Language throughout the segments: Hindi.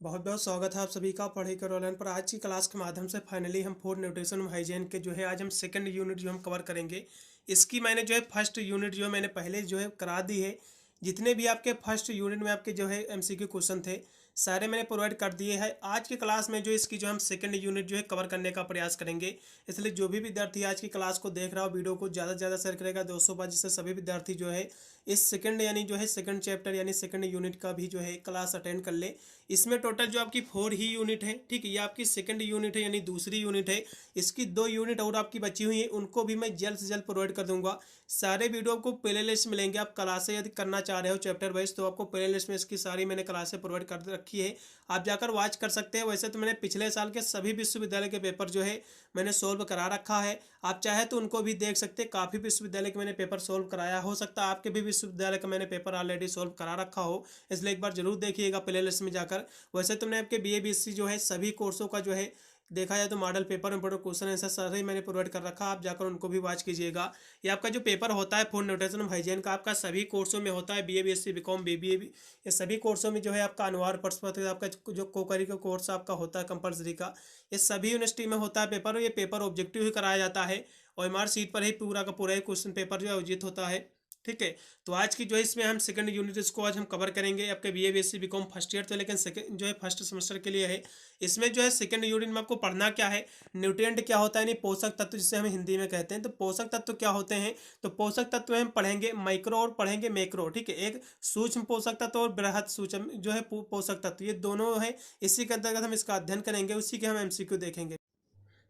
बहुत बहुत स्वागत है आप सभी का पढ़ाई कर ऑनलाइन पर। आज की क्लास के माध्यम से फाइनली हम फूड न्यूट्रिशन हाइजीन के जो है आज हम सेकंड यूनिट जो हम कवर करेंगे। इसकी मैंने जो है फर्स्ट यूनिट जो है मैंने पहले जो है करा दी है। जितने भी आपके फर्स्ट यूनिट में आपके जो है एमसीक्यू क्वेश्चन थे सारे मैंने प्रोवाइड कर दिए हैं। आज की क्लास में जो इसकी जो हम सेकंड यूनिट जो है कवर करने का प्रयास करेंगे। इसलिए जो भी विद्यार्थी आज की क्लास को देख रहा हो वीडियो को ज़्यादा से ज़्यादा शेयर करेगा दोस्तों बार, जिससे सभी विद्यार्थी जो है इस सेकंड यानी जो है सेकंड चैप्टर यानी सेकंड यूनिट का भी जो है क्लास अटेंड कर ले। इसमें टोटल जो आपकी 4 ही यूनिट है, ठीक है। ये आपकी सेकंड यूनिट है यानी दूसरी यूनिट है। इसकी 2 यूनिट और आपकी बची हुई है, उनको भी मैं जल्द से जल्द प्रोवाइड कर दूंगा। सारे वीडियो आपको प्ले लिस्ट मिलेंगे। आप क्लासें यदि करना चाह रहे हो चैप्टर वाइज तो आपको प्ले लिस्ट में इसकी सारी मैंने क्लासें प्रोवाइड कर रखी है, आप जाकर वॉच कर सकते हैं। वैसे तो मैंने पिछले साल के सभी विश्वविद्यालय के पेपर जो है मैंने सोल्व करा रखा है, आप चाहे तो उनको भी देख सकते हैं। काफ़ी विश्वविद्यालय के मैंने पेपर सोल्व कराया, हो सकता है आपके भी विश्वविद्यालय का मैंने पेपर ऑलरेडी सोल्व करा रखा हो, इसलिए एक बार जरूर देखिएगा प्ले लिस्ट में जाकर। वैसे तुमने आपके बीए बीएससी जो है सभी कोर्सों का जो है देखा जाए तो model paper important question answer सारे मैंने प्रोवाइड कर रखा, आप जाकर उनको भी वॉच कीजिएगा। ये आपका जो पेपर होता है फूड न्यूट्रिशन हाइजीन का आपका सभी कोर्सों में होता है, बीए बीएससी बीकॉम बीबीए ये सभी कोर्सों में जो है आपका अनिवार्य प्रश्न पत्र आपका जो को-करिकुलर कोर्स आपका होता है कंपलसरी का, ये सभी यूनिवर्सिटी में होता है पेपर। ये पेपर ऑब्जेक्टिव ही कराया जाता है और एमआर सीट पर ही पूरा का पूरा ही क्वेश्चन पेपर जो है आयोजित होता है, ठीक है। तो आज की जो है इसमें हम सेकंड यूनिट इसको आज हम कवर करेंगे। आपके BA BSc BCom first year तो लेकिन सेकंड जो है फर्स्ट सेमेस्टर के लिए है। इसमें जो है सेकंड यूनिट में आपको पढ़ना क्या है, न्यूट्रिएंट क्या होता है, यानी पोषक तत्व जिसे हम हिंदी में कहते हैं। तो पोषक तत्व क्या होते हैं, तो पोषक तत्व हम पढ़ेंगे माइक्रो और पढ़ेंगे मैक्रो, ठीक है। एक सूक्ष्म पोषक तत्व और बृहद सूक्ष्म जो है पोषक तत्व, ये दोनों है। इसी के अंतर्गत हम इसका अध्ययन करेंगे, उसी के हम एमसीक्यू देखेंगे।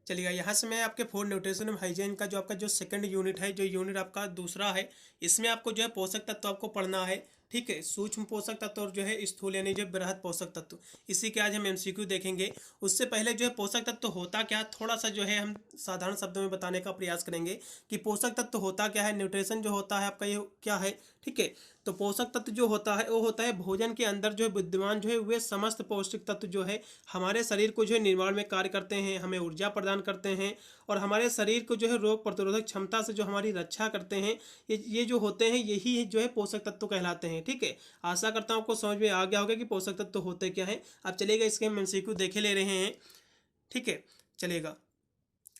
चलिएगा यहाँ से मैं आपके फूड न्यूट्रिशन एंड हाइजीन का जो आपका जो सेकंड यूनिट है, जो यूनिट आपका दूसरा है, इसमें आपको जो है पोषक तत्व आपको पढ़ना है, ठीक है। सूक्ष्म पोषक तत्व और जो है स्थूल यानी जो बृहद पोषक तत्व, इसी के आज हम एमसीक्यू देखेंगे। उससे पहले जो है पोषक तत्व होता क्या, थोड़ा सा जो है हम साधारण शब्दों में बताने का प्रयास करेंगे कि पोषक तत्व होता क्या है। न्यूट्रिशन जो होता है आपका ये क्या है, ठीक है। तो पोषक तत्व जो होता है वो होता है भोजन के अंदर जो है विद्यमान जो है वे समस्त पौष्टिक तत्व जो है हमारे शरीर को जो है निर्माण में कार्य करते हैं, हमें ऊर्जा प्रदान करते हैं और हमारे शरीर को जो है रोग प्रतिरोधक क्षमता से जो हमारी रक्षा करते हैं। ये जो होते हैं यही जो है पोषक तत्व कहलाते हैं, ठीक है। आशा करता हूँ आपको समझ में आ गया होगा कि पोषक तत्व होते क्या हैं। अब चलिएगा इसके हम एमसीक्यू देखे ले रहे हैं, ठीक है। चलिएगा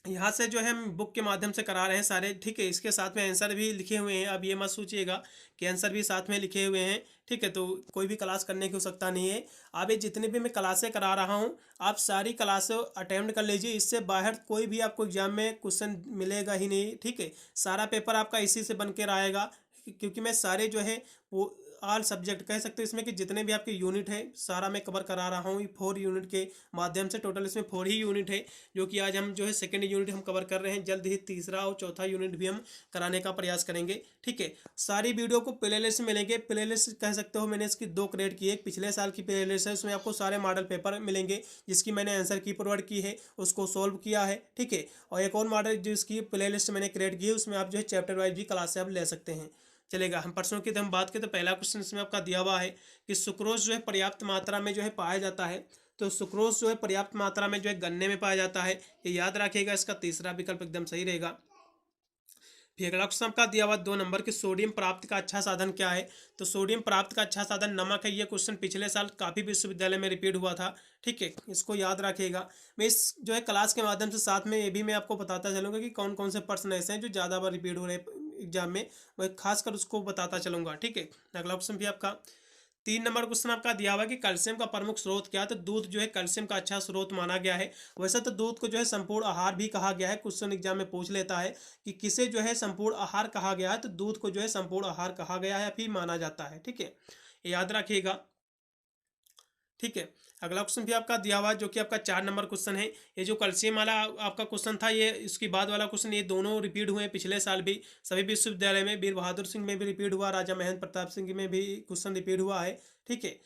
यहाँ से जो है हम बुक के माध्यम से करा रहे हैं सारे, ठीक है। इसके साथ में आंसर भी लिखे हुए हैं, अब ये मत सोचिएगा कि आंसर भी साथ में लिखे हुए हैं, ठीक है। तो कोई भी क्लास करने की आवश्यकता नहीं है। अब ये जितने भी मैं क्लासें करा रहा हूँ आप सारी क्लासें अटेम्प्ट कर लीजिए, इससे बाहर कोई भी आपको एग्जाम में क्वेश्चन मिलेगा ही नहीं, ठीक है। सारा पेपर आपका इसी से बन के आएगा, क्योंकि मैं सारे जो है वो ऑल सब्जेक्ट कह सकते हो, इसमें कि जितने भी आपके यूनिट है सारा मैं कवर करा रहा हूँ 4 यूनिट के माध्यम से। टोटल इसमें 4 ही यूनिट है जो कि आज हम जो है सेकंड यूनिट हम कवर कर रहे हैं। जल्द ही तीसरा और चौथा यूनिट भी हम कराने का प्रयास करेंगे, ठीक है। सारी वीडियो को प्ले लिस्ट मिलेंगे, प्ले लिस्ट कह सकते हो मैंने इसकी 2 क्रिएट की है। एक पिछले साल की प्ले लिस्ट है, उसमें आपको सारे मॉडल पेपर मिलेंगे जिसकी मैंने आंसर की प्रोवाइड की है, उसको सोल्व किया है, ठीक है। और एक और मॉडल जिसकी प्ले लिस्ट मैंने क्रिएट की है, उसमें आप जो है चैप्टर वाइज भी क्लास से आप ले सकते हैं। चलेगा हम प्रश्नों की हम बात करें तो पहला क्वेश्चन इसमें आपका दिया हुआ है कि सुक्रोज जो है पर्याप्त मात्रा में जो है पाया जाता है। तो सुक्रोज जो है पर्याप्त मात्रा में जो है गन्ने में पाया जाता है, ये याद रखिएगा। इसका तीसरा विकल्प एकदम सही रहेगा। फिर अगला क्वेश्चन आपका दिया हुआ 2 नंबर की सोडियम प्राप्ति का अच्छा साधन क्या है। तो सोडियम प्राप्ति का अच्छा साधन नमक है। ये क्वेश्चन पिछले साल काफ़ी विश्वविद्यालय में रिपीट हुआ था, ठीक है। इसको याद रखिएगा। मैं इस जो है क्लास के माध्यम से साथ में ये भी मैं आपको बताता चलूँगा कि कौन कौन से प्रश्न ऐसे हैं जो ज़्यादा बार रिपीट हो रहे हैं एग्जाम में, वह खासकर उसको बताता चलूँगा, ठीक है। अगला क्वेश्चन भी आपका 3 नंबर क्वेश्चन आपका दिया हुआ है कि कैल्शियम का प्रमुख स्रोत क्या है। तो दूध जो है कैल्शियम का अच्छा स्रोत माना गया है। वैसे तो दूध को जो है संपूर्ण आहार भी कहा गया है, क्वेश्चन एग्जाम में पूछ लेता है कि किसे जो है संपूर्ण आहार कहा गया है। तो दूध को जो है संपूर्ण आहार कहा गया है, फिर माना जाता है, ठीक है। याद रखिएगा, ठीक है। अगला क्वेश्चन भी आपका दिया हुआ है जो कि आपका 4 नंबर क्वेश्चन है। ये जो कैल्शियम वाला आपका क्वेश्चन था, ये इसके बाद वाला क्वेश्चन, ये दोनों रिपीट हुए हैं पिछले साल भी सभी विश्वविद्यालय में। वीर बहादुर सिंह में भी रिपीट हुआ, राजा महेंद्र प्रताप सिंह में भी क्वेश्चन रिपीट हुआ है, ठीक है।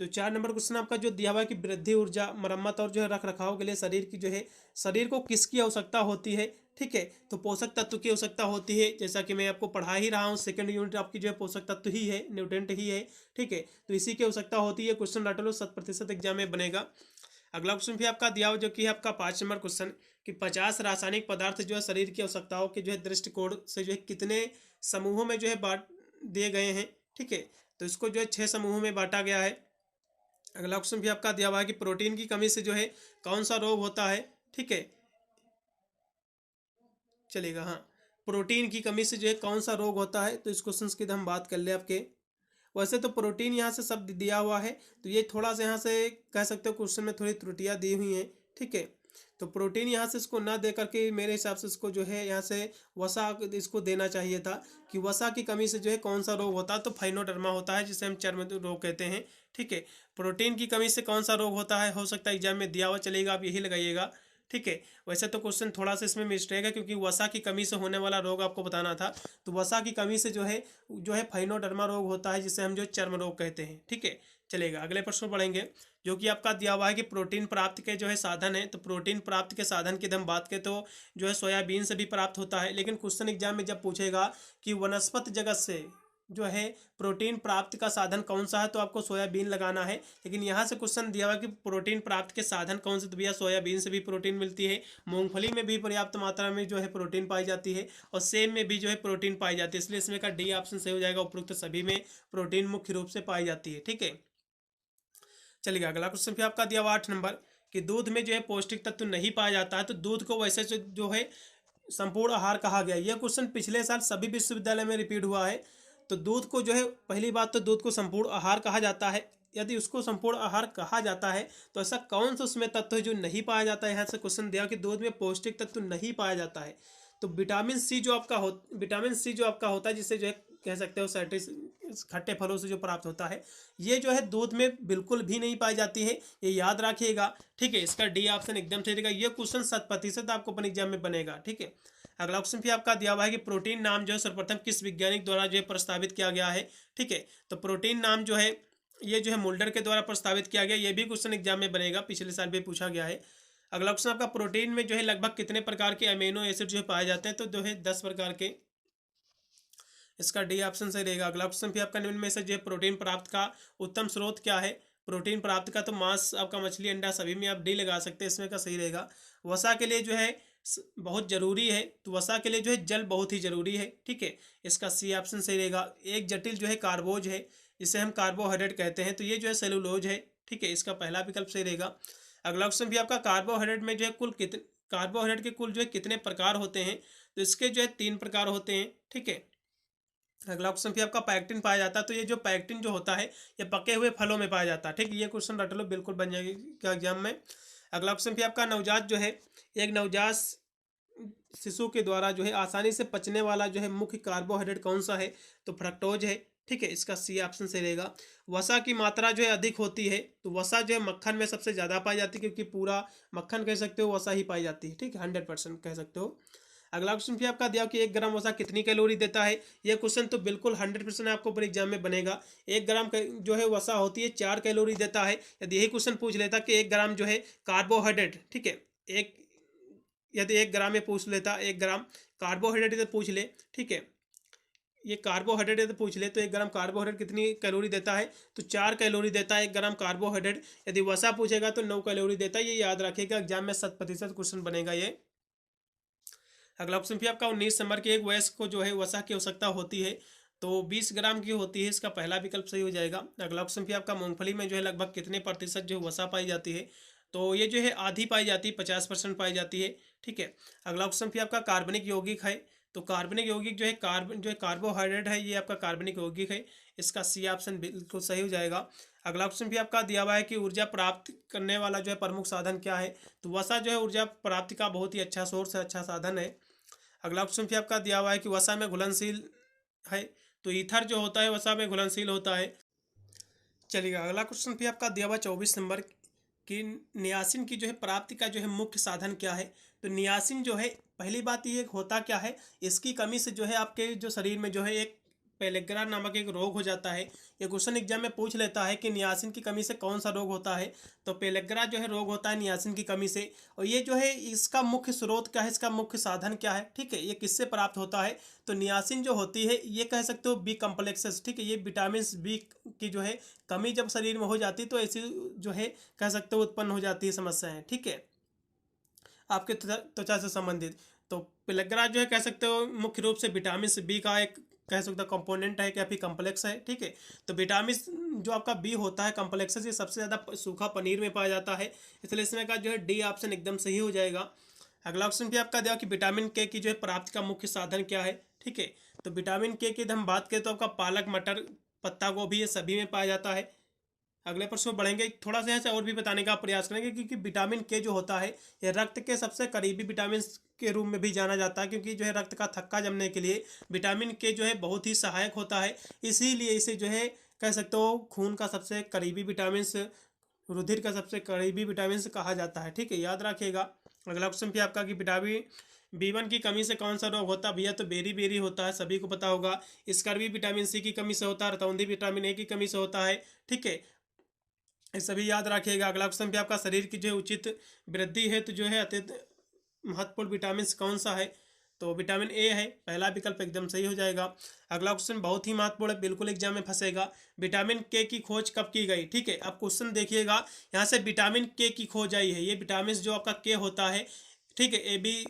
तो 4 नंबर क्वेश्चन आपका जो दिया हुआ है कि वृद्धि ऊर्जा मरम्मत और जो है रख रखाव के लिए शरीर की जो है शरीर को किसकी आवश्यकता होती है, ठीक है। तो पोषक तत्व की आवश्यकता होती है, जैसा कि मैं आपको पढ़ा ही रहा हूँ। सेकंड यूनिट आपकी जो है पोषक तत्व ही है, न्यूट्रिएंट ही है, ठीक है। तो इसी की आवश्यकता होती है। क्वेश्चन रट लो, 100% एग्जाम में बनेगा। अगला क्वेश्चन भी आपका दिया हुआ जो कि है आपका 5 नंबर क्वेश्चन कि 50 रासायनिक पदार्थ जो है शरीर की आवश्यकताओं के जो है दृष्टिकोण से जो है कितने समूहों में जो है बांट दिए गए हैं, ठीक है। तो इसको जो है 6 समूहों में बांटा गया है। अगला क्वेश्चन भी आपका दिया हुआ है कि प्रोटीन की कमी से जो है कौन सा रोग होता है। ठीक है, चलेगा। हाँ, प्रोटीन की कमी से जो है कौन सा रोग होता है, तो इस क्वेश्चन की हम बात कर ले आपके। वैसे तो प्रोटीन यहाँ से शब्द दिया हुआ है, तो ये थोड़ा सा यहाँ से कह सकते हो क्वेश्चन में थोड़ी त्रुटियाँ दी हुई हैं। ठीक है, तो प्रोटीन यहाँ से इसको ना दे करके मेरे हिसाब से इसको जो है यहाँ से वसा इसको देना चाहिए था कि वसा की कमी से जो है कौन सा रोग होता है, तो फाइनोडर्मा होता है जिसे हम चर्म रोग कहते हैं। ठीक है, प्रोटीन की कमी से कौन सा रोग होता है, हो सकता है एग्जाम में दिया हुआ, चलेगा, आप यही लगाइएगा। ठीक है, वैसे तो क्वेश्चन थोड़ा सा इसमें मिस्टेक है क्योंकि वसा की कमी से होने वाला रोग आपको बताना था, तो वसा की कमी से जो है फाइनोडर्मा रोग होता है जिसे हम जो चर्म रोग कहते हैं। ठीक है, चलेगा। अगले प्रश्न पढ़ेंगे जो कि आपका दिया हुआ है कि प्रोटीन प्राप्ति के जो है साधन है, तो प्रोटीन प्राप्ति के साधन की हम बात करें तो जो है सोयाबीन से भी प्राप्त होता है, लेकिन क्वेश्चन एग्जाम में जब पूछेगा कि वनस्पत जगत से जो है प्रोटीन प्राप्ति का साधन कौन सा है, तो आपको सोयाबीन लगाना है। लेकिन यहाँ से क्वेश्चन दिया हुआ कि प्रोटीन प्राप्ति के साधन कौन से, तो भैया सोयाबीन से भी प्रोटीन मिलती है, मूंगफली में भी पर्याप्त मात्रा में जो है प्रोटीन पाई जाती है, और सेब में भी जो है प्रोटीन पाई जाती है, इसलिए इसमें का डी ऑप्शन सही हो जाएगा। उपरोक्त सभी में प्रोटीन मुख्य रूप से पाई जाती है। ठीक है, चलिए अगला क्वेश्चन भी आपका दिया हुआ 8 नंबर कि दूध में जो है पौष्टिक तत्व नहीं पाया जाता है, तो दूध को वैसे जो है संपूर्ण आहार कहा गया। यह क्वेश्चन पिछले साल सभी विश्वविद्यालय में रिपीट हुआ है। तो दूध को जो है, पहली बात तो दूध को संपूर्ण आहार कहा जाता है। यदि उसको संपूर्ण आहार कहा जाता है तो ऐसा कौन सा उसमें तत्व है जो नहीं पाया जाता है। यहाँ से क्वेश्चन दिया कि दूध में पौष्टिक तत्व नहीं पाया जाता है, तो विटामिन सी जो आपका होता है, जिसे जो है कह सकते हो साइट्रिस खट्टे फलों से जो प्राप्त होता है, ये जो है दूध में बिल्कुल भी नहीं पाई जाती है, ये याद रखिएगा। ठीक है, इसका डी ऑप्शन एकदम सही रहेगा। ये क्वेश्चन 100% आपको अपन एग्जाम में बनेगा। ठीक है, अगला क्वेश्चन भी आपका दिया हुआ है कि प्रोटीन नाम जो है सर्वप्रथम किस वैज्ञानिक द्वारा जो है प्रस्तावित किया गया है। ठीक है, तो प्रोटीन नाम जो है ये जो है मुल्डर के द्वारा प्रस्तावित किया गया, ये भी क्वेश्चन एग्जाम में बनेगा, पिछले साल भी पूछा गया है। अगला क्वेश्चन आपका प्रोटीन में जो है लगभग कितने प्रकार के अमीनो एसिड जो है पाए जाते हैं, तो जो है 10 प्रकार के, इसका डी ऑप्शन सही रहेगा। अगला क्वेश्चन भी आपका निम्न में से जो है प्रोटीन प्राप्त का उत्तम स्रोत क्या है। प्रोटीन प्राप्त का तो मांस आपका मछली अंडा सभी में आप डी लगा सकते हैं, इसमें का सही रहेगा। वसा के लिए जो है बहुत जरूरी है, तो वसा के लिए जो है जल बहुत ही जरूरी है। ठीक है, इसका सी ऑप्शन सही रहेगा। एक जटिल जो है कार्बोज है, जिसे हम कार्बोहाइड्रेट कहते हैं, तो ये जो है सेलुलोज है। ठीक है, इसका पहला विकल्प सही रहेगा। अगला क्वेश्चन भी आपका कार्बोहाइड्रेट में जो है कार्बोहाइड्रेट के कुल जो है कितने प्रकार होते हैं, तो इसके जो है 3 प्रकार होते हैं। ठीक है, अगला क्वेश्चन भी आपका पैक्टिन पाया जाता है, तो ये जो पैक्टिन जो होता है ये पके हुए फलों में पाया जाता है। ठीक, ये क्वेश्चन रट लो, बिल्कुल बन जाएगा एग्जाम में। अगला क्वेश्चन भी आपका नवजात जो है, एक नवजात शिशु के द्वारा जो है आसानी से पचने वाला जो है मुख्य कार्बोहाइड्रेट कौन सा है, तो फ्रक्टोज है। ठीक है, इसका सी ऑप्शन से रहेगा। वसा की मात्रा जो है अधिक होती है, तो वसा जो है मक्खन में सबसे ज़्यादा पाई जाती है, क्योंकि पूरा मक्खन कह सकते हो वसा ही पाई जाती है। ठीक है, 100% कह सकते हो। अगला क्वेश्चन भी आपका दिया कि 1 ग्राम वसा कितनी कैलोरी देता है। यह क्वेश्चन तो बिल्कुल 100% आपको पर एग्जाम में बनेगा। 1 ग्राम जो है वसा होती है 4 कैलोरी देता है। यदि यही क्वेश्चन पूछ लेता कि 1 ग्राम जो है कार्बोहाइड्रेट, ठीक है, एक यदि 1 ग्राम में पूछ लेता 1 ग्राम कार्बोहाइड्रेट यदि पूछ ले, ठीक है, ये कार्बोहाइड्रेट यदि पूछ ले तो 1 ग्राम कार्बोहाइड्रेट कितनी कैलोरी देता है, तो 4 कैलोरी देता है 1 ग्राम कार्बोहाइड्रेट। यदि वसा पूछेगा तो 9 कैलोरी देता है। ये याद रखिएगा, एग्जाम में 100% क्वेश्चन बनेगा ये। अगला ऑप्शन भी आपका 19 नंबर के एक वयस्क को जो है वसा की आवश्यकता होती है, तो 20 ग्राम की होती है, इसका पहला विकल्प सही हो जाएगा। अगला ऑप्शन भी आपका मूंगफली में जो है लगभग कितने प्रतिशत जो वसा पाई जाती है, तो ये जो है आधी पाई जाती है, 50% पाई जाती है। ठीक है, अगला ऑप्शन भी आपका कार्बनिक यौगिक है, तो कार्बनिक यौगिक जो है कार्बोहाइड्रेट है, ये आपका कार्बनिक यौगिक है, इसका सी ऑप्शन बिल्कुल सही हो जाएगा। अगला ऑप्शन भी आपका दिया हुआ है कि ऊर्जा प्राप्त करने वाला जो है प्रमुख साधन क्या है, तो वसा जो है ऊर्जा प्राप्ति का बहुत ही अच्छा सोर्स है, अच्छा साधन है। अगला ऑप्शन भी आपका दिया हुआ है कि वसा में घुलनशील है, तो ईथर जो होता है वसा में घुलनशील होता है। चलिएगा, अगला क्वेश्चन भी आपका दिया हुआ 24 नंबर कि नियासिन की जो है प्राप्ति का जो है मुख्य साधन क्या है। तो नियासिन जो है, पहली बात ये होता क्या है, इसकी कमी से जो है आपके जो शरीर में जो है एक पेलेग्रा नामक एक रोग हो जाता है। ये क्वेश्चन एग्जाम में पूछ लेता है कि नियासिन की कमी से कौन सा रोग होता है, तो पेलेग्रा जो है रोग होता है नियासिन की कमी से। और ये जो है इसका मुख्य स्रोत क्या है, इसका मुख्य साधन क्या है, ठीक है, ये किससे प्राप्त होता है, तो नियासिन जो होती है ये कह सकते हो बी कम्प्लेक्सेस, ठीक है, ये विटामिन बी की जो है कमी जब शरीर में हो जाती है तो ऐसी जो है कह सकते हो उत्पन्न हो जाती है समस्याएं। ठीक है, आपके त्वचा से संबंधित। तो पेलेग्रा जो है कह सकते हो मुख्य रूप से विटामिन बी का एक कह सकते हो कंपोनेंट है, क्या फिर कम्प्लेक्स है, ठीक है। तो विटामिन जो आपका बी होता है कम्प्लेक्स से सबसे ज़्यादा सूखा पनीर में पाया जाता है, इसलिए इसमें का जो है डी ऑप्शन एकदम सही हो जाएगा। अगला ऑप्शन भी आपका दिया कि विटामिन के की जो है प्राप्ति का मुख्य साधन क्या है, ठीक है। तो विटामिन के की हम बात करें तो आपका पालक, मटर, पत्ता गोभी, ये सभी में पाया जाता है। अगले प्रश्न बढ़ेंगे, थोड़ा सा यहाँ से और भी बताने का प्रयास करेंगे, क्योंकि विटामिन के जो होता है ये रक्त के सबसे करीबी विटामिन के रूप में भी जाना जाता है, क्योंकि जो है रक्त का थक्का जमने के लिए विटामिन के जो है बहुत ही सहायक होता है, इसीलिए इसे जो है कह सकते हो खून का सबसे करीबी विटामिन, रुधिर का सबसे करीबी विटामिन कहा जाता है, ठीक है, याद रखिएगा। अगला क्वेश्चन भी आपका कि विटामिन बी1 की कमी से कौन सा रोग होता है भैया, तो बेरी बेरी होता है, सभी को पता होगा। स्कर्वी विटामिन सी की कमी से होता है, रतौंधी विटामिन ए की कमी से होता है, ठीक है, ये सभी याद रखिएगा। अगला क्वेश्चन भी आपका शरीर की जो उचित वृद्धि है तो जो है अत्यंत महत्वपूर्ण विटामिन कौन सा है, तो विटामिन ए है, पहला विकल्प एकदम सही हो जाएगा। अगला क्वेश्चन बहुत ही महत्वपूर्ण है, बिल्कुल एग्जाम में फंसेगा, विटामिन के की खोज कब की गई, ठीक है। अब क्वेश्चन देखिएगा, यहाँ से विटामिन के की खोज आई है, ये विटामिन जो आपका के होता है, ठीक है, ए बी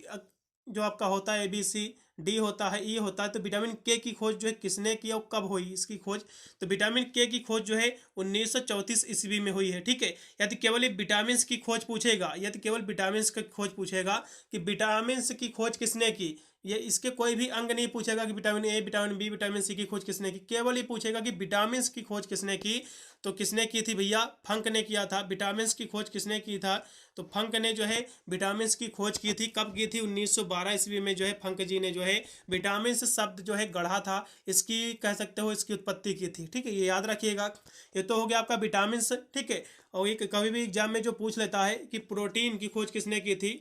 जो आपका होता है, ए बी सी डी होता है, ई होता है, तो विटामिन के की खोज जो है किसने की और कब हुई इसकी खोज, तो विटामिन के की खोज जो है 1934 ईस्वी में हुई है, ठीक है। यदि केवल विटामिन की खोज पूछेगा, यदि केवल विटामिन की खोज पूछेगा कि विटामिन की खोज किसने की, ये इसके कोई भी अंग नहीं पूछेगा कि vitamin A, vitamin B, vitamin C की खोज किसने की, केवल ये पूछेगा कि विटामिन की खोज किसने की, तो किसने की थी भैया, फंक ने किया था। विटामिन की खोज किसने की था, तो फंक ने जो है विटामिन की खोज की थी, कब की थी, 1912 ईस्वी में जो है फंक जी ने जो है विटामिन शब्द जो है गढ़ा था, इसकी कह सकते हो इसकी उत्पत्ति की थी, ठीक है, ये याद रखिएगा। ये तो हो गया आपका विटामिन, ठीक है। और ये कभी भी एग्जाम में जो पूछ लेता है कि प्रोटीन की खोज किसने की थी,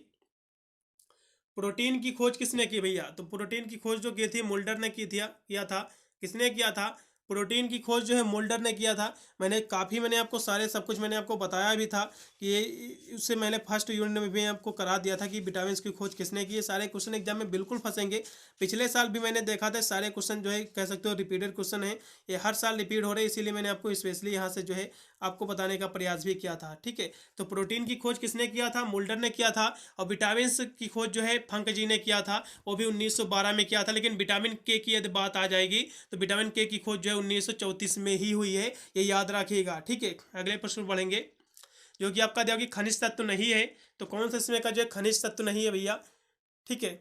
प्रोटीन की खोज किसने की भैया, तो प्रोटीन की खोज जो की थी मुल्डर ने की थी, किया था, किसने किया था, प्रोटीन की खोज जो है मुल्डर ने किया था। मैंने आपको सारे सब कुछ मैंने आपको बताया भी था कि ये उससे मैंने फर्स्ट यूनिट में भी आपको करा दिया था कि विटामिन की खोज किसने की है। सारे क्वेश्चन एग्जाम में बिल्कुल फंसेंगे, पिछले साल भी मैंने देखा था, सारे क्वेश्चन जो है कह सकते हो रिपीटेड क्वेश्चन है, ये हर साल रिपीट हो रहे हैं, इसीलिए मैंने आपको स्पेशली यहाँ से जो है आपको बताने का प्रयास भी किया था, ठीक है। तो प्रोटीन की खोज किसने किया था, मुल्डर ने किया था, और विटामिन की खोज जो है फंक जी ने किया था, वो भी 1912 में किया था। लेकिन विटामिन के की यदि बात आ जाएगी तो विटामिन के की खोज जो है 1934 में ही हुई है, ये याद रखिएगा, ठीक है। अगले प्रश्न बढ़ेंगे, जो कि आपका दिया कि खनिज तत्व नहीं है, तो कौन सा इसमें का जो है खनिज तत्व नहीं है भैया, ठीक है।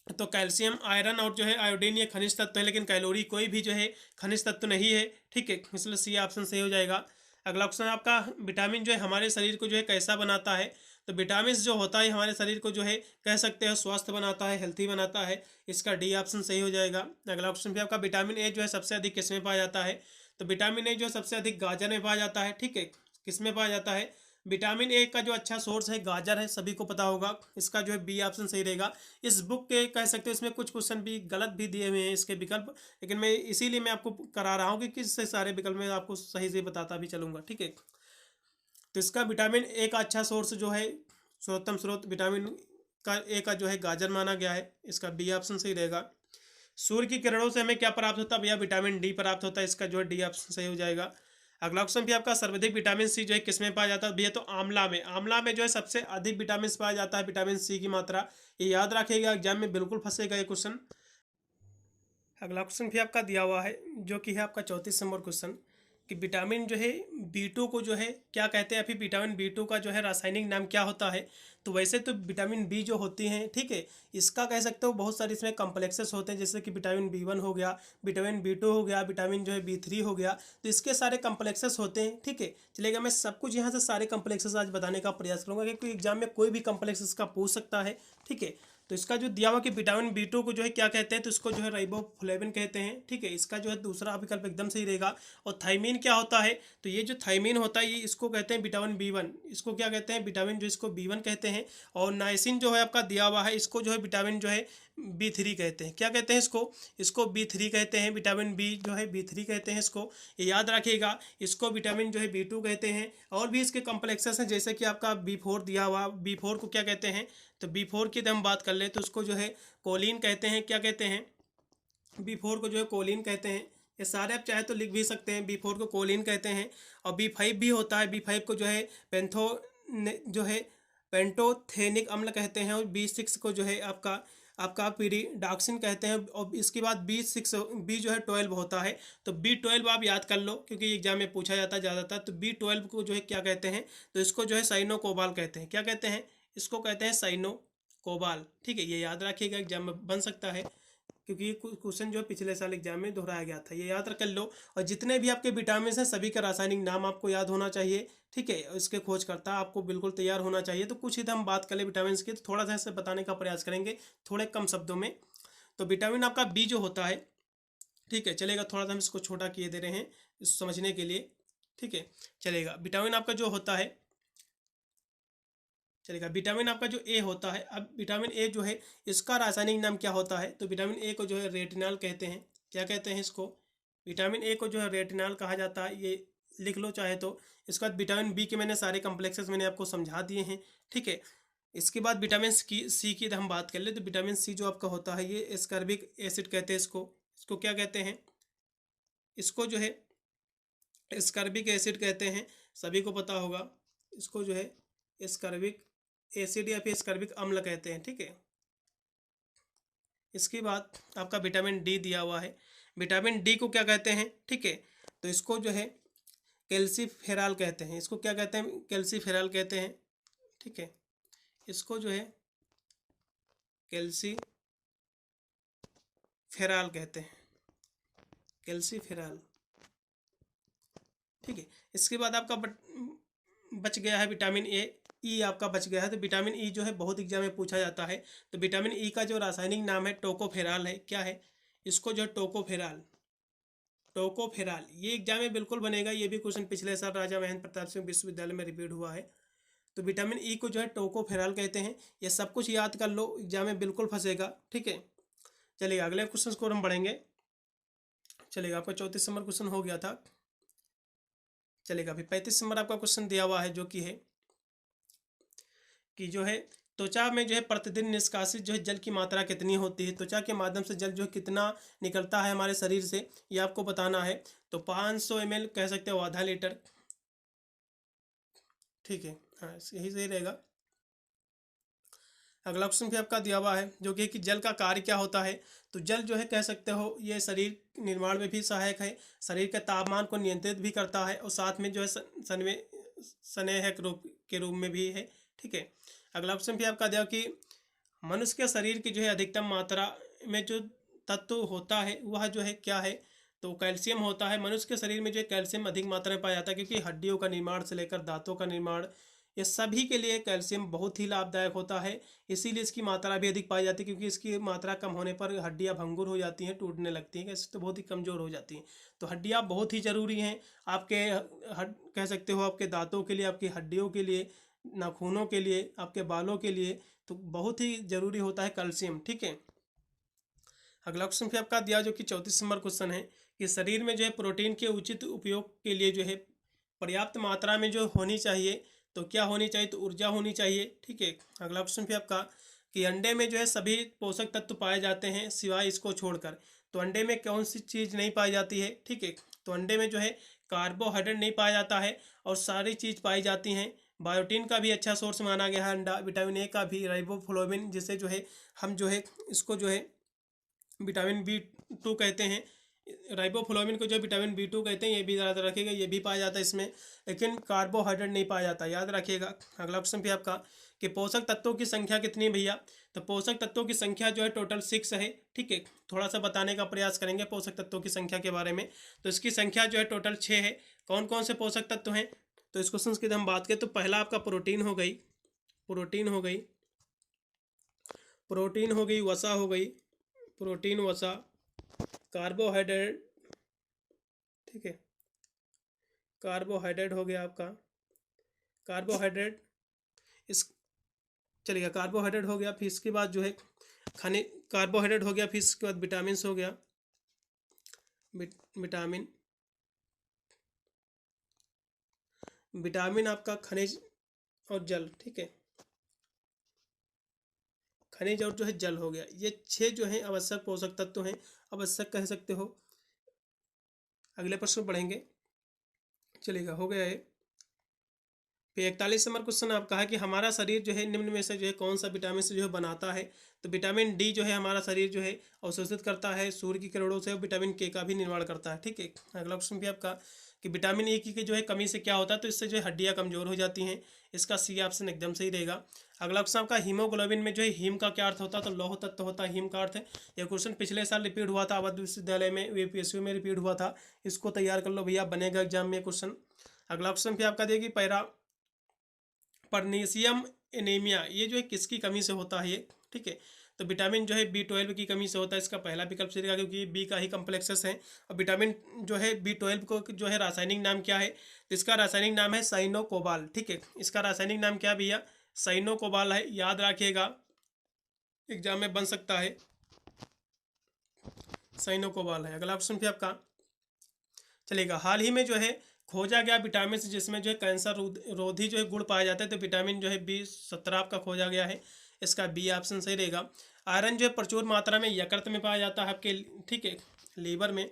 तो कैल्शियम, आयरन और जो है आयोडीन ये खनिज तत्व है, लेकिन कैलोरी कोई भी जो है खनिज तत्व नहीं है, ठीक है, इसलिए सी ऑप्शन सही हो जाएगा। अगला क्वेश्चन आपका, विटामिन जो है हमारे शरीर को जो है कैसा बनाता है, तो विटामिन जो होता है हमारे शरीर को जो है कह सकते हैं स्वस्थ बनाता है, हेल्थी बनाता है, इसका डी ऑप्शन सही हो जाएगा। अगला क्वेश्चन भी आपका, विटामिन ए जो है सबसे अधिक किस में पाया जाता है, तो विटामिन ए जो है सबसे अधिक गाजर में पाया जाता है, ठीक है, किस में पाया जाता है, विटामिन ए का जो अच्छा सोर्स है गाजर है, सभी को पता होगा, इसका जो है बी ऑप्शन सही रहेगा। इस बुक के कह सकते हो इसमें कुछ क्वेश्चन भी गलत भी दिए हुए हैं इसके विकल्प, लेकिन मैं इसीलिए मैं आपको करा रहा हूँ कि किस से सारे विकल्प में आपको सही से बताता भी चलूँगा, ठीक है। तो इसका विटामिन ए का अच्छा सोर्स जो है सर्वोत्तम स्रोत विटामिन का ए का जो है गाजर माना गया है, इसका बी ऑप्शन सही रहेगा। सूर्य की किरणों से हमें क्या प्राप्त होता है भैया, विटामिन डी प्राप्त होता है, इसका जो है डी ऑप्शन सही हो जाएगा। अगला क्वेश्चन भी आपका, सर्वाधिक विटामिन सी जो है किसमें पाया जाता है भैया, तो आंवला में, आंवला में जो है सबसे अधिक विटामिन पाया जाता है, विटामिन सी की मात्रा, ये याद रखिएगा, एग्जाम में बिल्कुल फंसेगा ये क्वेश्चन। अगला क्वेश्चन भी आपका दिया हुआ है, जो कि है आपका 34 नंबर क्वेश्चन, कि विटामिन जो है बी2 को जो है क्या कहते हैं, फिर विटामिन बी2 का जो है रासायनिक नाम क्या होता है। तो वैसे तो विटामिन बी जो होती हैं, ठीक है, इसका कह सकते हो बहुत सारे इसमें कम्प्लेक्सेस होते हैं, जैसे कि विटामिन बी1 हो गया, विटामिन बी2 हो गया, विटामिन जो है बी3 हो गया, तो इसके सारे कम्प्लेक्सेस होते हैं, ठीक है। चलेगा, मैं सब कुछ यहाँ से सारे कम्प्लेक्सेस आज बताने का प्रयास करूँगा, क्योंकि एग्जाम में कोई भी कम्प्लेक्सेस का पूछ सकता है, ठीक है। तो इसका जो दिया हुआ कि विटामिन बी2 को जो है क्या कहते हैं, तो इसको जो है राइबोफ्लेविन कहते हैं, ठीक है, इसका जो है दूसरा विकल्प एकदम सही रहेगा। और थाइमीन क्या होता है, तो ये जो थाइमीन होता है ये इसको कहते हैं विटामिन बी1, इसको क्या कहते हैं, विटामिन जो इसको बी1 कहते हैं। और नाइसिन जो है आपका दिया हुआ है, इसको जो है विटामिन जो है बी3 कहते हैं, क्या कहते हैं इसको, इसको बी3 कहते हैं, विटामिन बी जो है बी3 कहते हैं इसको, ये याद रखिएगा। इसको विटामिन जो है बी2 कहते हैं, और भी इसके कम्प्लेक्सेस हैं, जैसे कि आपका बी4 दिया हुआ, बी4 को क्या कहते हैं, तो बी4 की हम बात कर ले तो उसको जो है कोलिन कहते हैं, क्या कहते हैं, बी4 को जो है कोलिन कहते हैं। ये सारे आप चाहे तो लिख भी सकते हैं, बी4 को कोलिन कहते हैं। और बी5 भी होता है, बी5 को जो है जो है पेंटोथेनिक अम्ल कहते हैं। और बी6 को जो है आपका आपका पीरिडाक्सिन कहते हैं, और इसके बाद B6 बी जो है 12 होता है। तो B12 आप याद कर लो क्योंकि एग्जाम में पूछा जाता है ज़्यादातर। तो B12 को जो है क्या कहते हैं, तो इसको जो है साइनोकोबाल कहते हैं। क्या कहते हैं, इसको कहते हैं साइनोकोबाल। ठीक है, ये याद रखिएगा, एग्जाम में बन सकता है क्योंकि ये क्वेश्चन जो है पिछले साल एग्जाम में दोहराया गया था, ये याद कर लो। और जितने भी आपके विटामिन हैं सभी का रासायनिक नाम आपको याद होना चाहिए। ठीक है, इसके खोजकर्ता आपको बिल्कुल तैयार होना चाहिए। तो कुछ ही हम बात कर ले विटामिन की, तो थोड़ा सा इसे बताने का प्रयास करेंगे थोड़े कम शब्दों में। तो विटामिन आपका बी जो होता है, ठीक है चलेगा, थोड़ा सा हम इसको छोटा किए दे रहे हैं इस समझने के लिए। ठीक है चलेगा, विटामिन आपका जो होता है, चलेगा, विटामिन आपका जो ए होता है। अब विटामिन ए जो है इसका रासायनिक नाम क्या होता है, तो विटामिन ए को जो है रेटिनॉल कहते हैं। क्या कहते हैं इसको, विटामिन ए को जो है रेटिनॉल कहा जाता है, ये लिख लो चाहे तो। इसके बाद विटामिन बी के मैंने सारे कम्प्लेक्सेस मैंने आपको समझा दिए हैं। ठीक है, इसके बाद विटामिन सी की हम बात कर ले, तो विटामिन सी जो आपका होता है ये एस्कॉर्बिक एसिड कहते हैं इसको। इसको क्या कहते हैं, इसको जो है एस्कॉर्बिक एसिड कहते हैं, सभी को पता होगा। इसको जो है एस्कॉर्बिक एसिड या फिर एस्कॉर्बिक अम्ल कहते हैं। ठीक है, इसके बाद आपका विटामिन डी दिया हुआ है। विटामिन डी को क्या कहते हैं, ठीक है, तो इसको जो है कैल्सीफेरॉल कहते हैं। इसको क्या कहते हैं, कैल्सीफेरॉल कहते हैं। ठीक है, इसको जो है कैल्सीफेरॉल कहते हैं, कैल्सीफेरॉल। ठीक है, इसके बाद आपका बच गया है विटामिन ए, ई आपका बच गया है। तो विटामिन ई जो है बहुत एग्जाम में पूछा जाता है। तो विटामिन ई का जो रासायनिक नाम है टोकोफेरॉल है। क्या है, इसको जो टोकोफेरॉल, टोकोफेरॉल, ये एग्जाम में बिल्कुल बनेगा। ये भी क्वेश्चन पिछले साल राजा महेंद्र प्रताप सिंह विश्वविद्यालय में रिपीट हुआ है। तो विटामिन ई को जो है टोकोफेरॉल कहते हैं। ये सब कुछ याद कर लो, एग्जाम में बिल्कुल फंसेगा। ठीक है चलिए, अगले क्वेश्चन को हम बढ़ेंगे। चलेगा, आपका 34 नंबर क्वेश्चन हो गया था। चलेगा, अभी 35 नंबर आपका क्वेश्चन दिया हुआ है, जो कि है कि जो है त्वचा में जो है प्रतिदिन निष्कासित जो है जल की मात्रा कितनी होती है। त्वचा के माध्यम से जल जो है कितना निकलता है हमारे शरीर से, ये आपको बताना है। तो 500 ml कह सकते हो, आधा लीटर। ठीक है, हाँ यही सही रहेगा। अगला क्वेश्चन भी आपका दिया हुआ है, जो कि जल का कार्य क्या होता है। तो जल जो है कह सकते हो ये शरीर निर्माण में भी सहायक है, शरीर के तापमान को नियंत्रित भी करता है, और साथ में जो है स्नेहक रूप के रूप में भी है। ठीक है, अगला ऑप्शन भी आपका दिया कि मनुष्य के शरीर की जो है अधिकतम मात्रा में जो तत्व होता है वह जो है क्या है, तो कैल्शियम होता है। मनुष्य के शरीर में जो है कैल्शियम अधिक मात्रा में पाया जाता है, क्योंकि हड्डियों का निर्माण से लेकर दांतों का निर्माण, ये सभी के लिए कैल्शियम बहुत ही लाभदायक होता है। इसीलिए इसकी मात्रा भी अधिक पाई जाती है, क्योंकि इसकी मात्रा कम होने पर हड्डियां भंगुर हो जाती हैं, टूटने लगती हैं, इससे तो बहुत ही कमज़ोर हो जाती हैं। तो हड्डियां बहुत ही ज़रूरी हैं आपके, कह सकते हो आपके दांतों के लिए, आपकी हड्डियों के लिए, नाखूनों के लिए, आपके बालों के लिए, तो बहुत ही ज़रूरी होता है कैल्शियम। ठीक है, अगला क्वेश्चन भी आपका दिया, जो कि 34 नंबर क्वेश्चन है कि शरीर में जो है प्रोटीन के उचित उपयोग के लिए जो है पर्याप्त मात्रा में जो होनी चाहिए, तो क्या होनी चाहिए, तो ऊर्जा होनी चाहिए। ठीक है, अगला क्वेश्चन भी आपका कि अंडे में जो है सभी पोषक तत्व पाए जाते हैं सिवाय इसको छोड़कर। तो अंडे में कौन सी चीज़ नहीं पाई जाती है, ठीक है, तो अंडे में जो है कार्बोहाइड्रेट नहीं पाया जाता है, और सारी चीज़ पाई जाती हैं। बायोटीन का भी अच्छा सोर्स माना गया है अंडा, विटामिन ए का भी, राइबोफ्लोविन, जिसे जो है हम जो है इसको जो है विटामिन B2 कहते हैं। राइबोफ्लोविन को जो विटामिन B2 कहते हैं, ये भी ज़्यादा रखिएगा, ये भी पाया जाता है इसमें, लेकिन कार्बोहाइड्रेट नहीं पाया जाता, याद रखिएगा। अगला क्वेश्चन भी आपका कि पोषक तत्वों की संख्या कितनी है भैया, तो पोषक तत्वों की संख्या जो है टोटल 6 है। ठीक है, थोड़ा सा बताने का प्रयास करेंगे पोषक तत्वों की संख्या के बारे में। तो इसकी संख्या जो है टोटल 6 है। कौन कौन से पोषक तत्व हैं, तो इस क्वेश्चन की हम बात करें तो पहला आपका प्रोटीन हो गई, प्रोटीन हो गई, प्रोटीन हो गई, वसा हो गई, प्रोटीन वसा, कार्बोहाइड्रेट, ठीक है, कार्बोहाइड्रेट हो गया आपका, कार्बोहाइड्रेट, इस चलिए कार्बोहाइड्रेट हो गया। फिर इसके बाद जो है खाने, कार्बोहाइड्रेट हो गया, फिर इसके बाद विटामिन हो गया, विटामिन, विटामिन आपका खनिज और जल। ठीक है, खनिज और जो है जल हो गया। ये 6 जो है आवश्यक पोषक तत्व हैं, आवश्यक कह सकते हो। अगले प्रश्न पढ़ेंगे, चलेगा, हो गया है। फिर 41 नंबर क्वेश्चन आपका है कि हमारा शरीर जो है निम्न में से जो है कौन सा विटामिन से जो है बनाता है। तो विटामिन डी जो है हमारा शरीर जो है अवशोषित करता है सूर्य की किरणों से, और विटामिन के का भी निर्माण करता है। ठीक है, अगला क्वेश्चन भी आपका कि विटामिन ए की जो है कमी से क्या होता है, तो इससे जो है हड्डियां कमजोर हो जाती हैं। इसका सी ऑप्शन एकदम सही रहेगा। अगला क्वेश्चन आपका हीमोग्लोबिन में जो है हीम का क्या अर्थ होता है, तो लौह तत्व होता है हीम का अर्थ है। यह क्वेश्चन पिछले साल रिपीट हुआ था, अवध विश्वविद्यालय में यूपीएससी में रिपीट हुआ था। इसको तैयार कर लो भैया, बनेगा एग्जाम में क्वेश्चन। अगला क्वेश्चन भी आपका देगी पैरा परनीसियम एनीमिया, ये जो है किसकी कमी से होता है ये। ठीक है, तो विटामिन जो है B12 की कमी से होता है। इसका पहला विकल्प सही रहेगा, क्योंकि बी का ही कम्प्लेक्सेस है। और विटामिन जो है B12 को जो है रासायनिक नाम क्या है, तो इसका रासायनिक नाम है साइनोकोबाल। ठीक है, इसका रासायनिक नाम क्या भैया, साइनोकोबाल है, याद रखिएगा, एग्जाम में बन सकता है, साइनोकोबाल है। अगला ऑप्शन भी आपका चलेगा। हाल ही में जो है खोजा गया विटामिन जिसमें जो है कैंसर रोधी जो है गुण पाया जाता है, तो विटामिन जो है B17 आपका खोजा गया है। इसका बी ऑप्शन सही रहेगा। आयरन जो है प्रचुर मात्रा में यकृत में पाया जाता है आपके, ठीक है, लीवर में।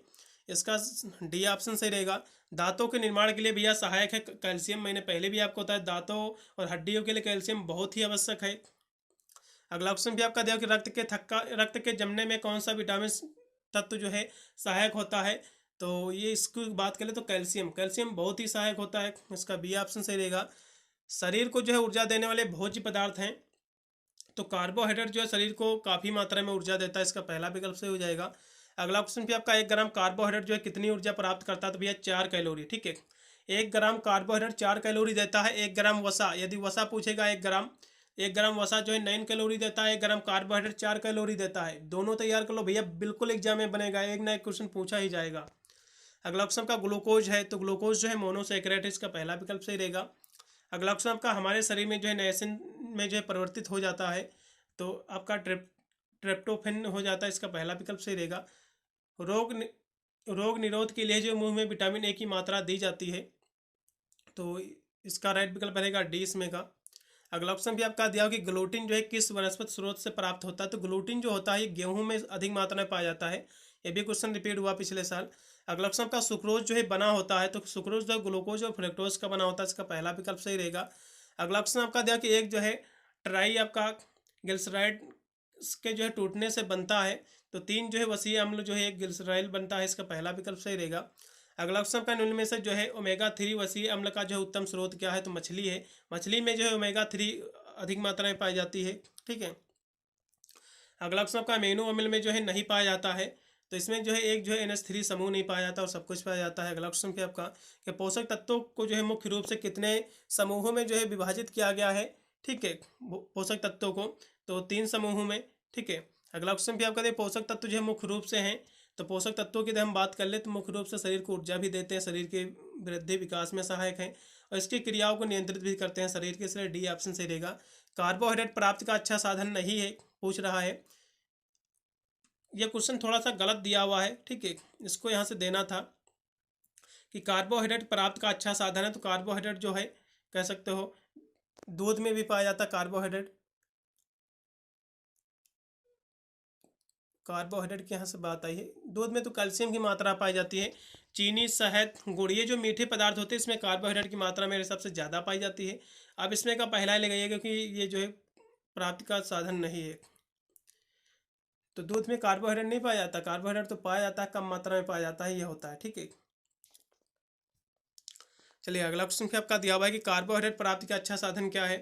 इसका डी ऑप्शन सही रहेगा। दांतों के निर्माण के लिए भैया सहायक है कैल्शियम। मैंने पहले भी आपको बताया, दांतों और हड्डियों के लिए कैल्शियम बहुत ही आवश्यक है। अगला ऑप्शन भी आपका दिया कि रक्त के जमने में कौन सा विटामिन तत्व जो है सहायक होता है, तो ये इसकी बात करें तो कैल्शियम बहुत ही सहायक होता है। इसका बी ऑप्शन सही रहेगा। शरीर को जो है ऊर्जा देने वाले भोज्य पदार्थ हैं, तो कार्बोहाइड्रेट जो है शरीर को काफ़ी मात्रा में ऊर्जा देता है। इसका पहला विकल्प सही हो जाएगा। अगला क्वेश्चन भी आपका 1 ग्राम कार्बोहाइड्रेट जो है कितनी ऊर्जा प्राप्त करता है, तो भैया 4 कैलोरी। ठीक है, 1 ग्राम कार्बोहाइड्रेट 4 कैलोरी देता है। 1 ग्राम वसा, यदि वसा पूछेगा 1 ग्राम वसा जो है 9 कैलोरी देता है। 1 ग्राम कार्बोहाइड्रेट 4 कैलोरी देता है। दोनों तैयार कर लो भैया, बिल्कुल एग्जाम में बनेगा, एक ना एक क्वेश्चन पूछा ही जाएगा। अगला ऑप्शन का ग्लूकोज है, तो ग्लूकोज जो है मोनोसैकेराइड है। इसका पहला विकल्प सही रहेगा। अगला ऑप्शन आपका हमारे शरीर में जो है नायसिन में जो है परिवर्तित हो जाता है, तो आपका ट्रिप्टोफैन हो जाता है। इसका पहला विकल्प सही रहेगा। रोग निरोध के लिए जो मुंह में विटामिन ए की मात्रा दी जाती है, तो इसका राइट विकल्प रहेगा डी इसमें का। अगला ऑप्शन भी आपका दिया हो कि ग्लूटीन जो है किस वनस्पति स्रोत से प्राप्त होता है, तो ग्लूटीन जो होता है ये गेहूं में अधिक मात्रा में पाया जाता है। ये भी क्वेश्चन रिपीट हुआ पिछले साल। अगला ऑप्शन का सुक्रोज जो है बना होता है, तो सुक्रोज जो ग्लूकोज और फ्रक्टोज का बना होता है। इसका पहला विकल्प सही रहेगा। अगला ऑप्शन आपका दिया कि एक जो है ट्राई आपका ग्लिसराइड के जो है टूटने से बनता है, तो 3 जो है वसीय अम्ल जो है एक ग्लिसराइल बनता है। इसका पहला विकल्प सही रहेगा। अगला ऑप्शन का निम्न में से जो है ओमेगा-3 वसीय अम्ल का जो है उत्तम स्रोत क्या है, तो मछली है। मछली में जो है ओमेगा-3 अधिक मात्रा में पाई जाती है। ठीक है, अगला ऑप्शन आपका अमीनो अम्ल में जो है नहीं पाया जाता है, तो इसमें जो है एक जो है NH3 समूह नहीं पाया जाता और सब कुछ पाया जाता है। अगला ऑप्शन पे आपका कि पोषक तत्वों को जो है मुख्य रूप से कितने समूहों में जो है विभाजित किया गया है। ठीक है, पोषक तत्वों को तो 3 समूहों में। ठीक है, अगला ऑप्शन भी आपका दे पोषक तत्व जो है मुख्य रूप से हैं, तो पोषक तत्वों की हम बात कर ले तो मुख्य रूप से शरीर को ऊर्जा भी देते हैं, शरीर के वृद्धि विकास में सहायक हैं, और इसकी क्रियाओं को नियंत्रित भी करते हैं शरीर के, इसलिए डी ऑप्शन सही रहेगा। कार्बोहाइड्रेट प्राप्ति का अच्छा साधन नहीं है पूछ रहा है, यह क्वेश्चन थोड़ा सा गलत दिया हुआ है। ठीक है, इसको यहाँ से देना था कि कार्बोहाइड्रेट प्राप्त का अच्छा साधन है, तो कार्बोहाइड्रेट जो है कह सकते हो दूध में भी पाया जाता है। कार्बोहाइड्रेट की यहाँ से बात आई है, दूध में तो कैल्शियम की मात्रा पाई जाती है। चीनी, शहद, गुड़, ये जो मीठे पदार्थ होते हैं इसमें कार्बोहाइड्रेट की मात्रा मेरे हिसाब से ज़्यादा पाई जाती है। अब इसमें का पहला ही लगाइए, क्योंकि ये जो है प्राप्ति का साधन नहीं है। तो दूध में कार्बोहाइड्रेट नहीं पाया जाता, कार्बोहाइड्रेट तो पाया जाता है, कम मात्रा में पाया जाता है, ये होता है। ठीक है, चलिए अगला क्वेश्चन फिर आपका दिया हुआ है कि कार्बोहाइड्रेट प्राप्ति का अच्छा साधन क्या है,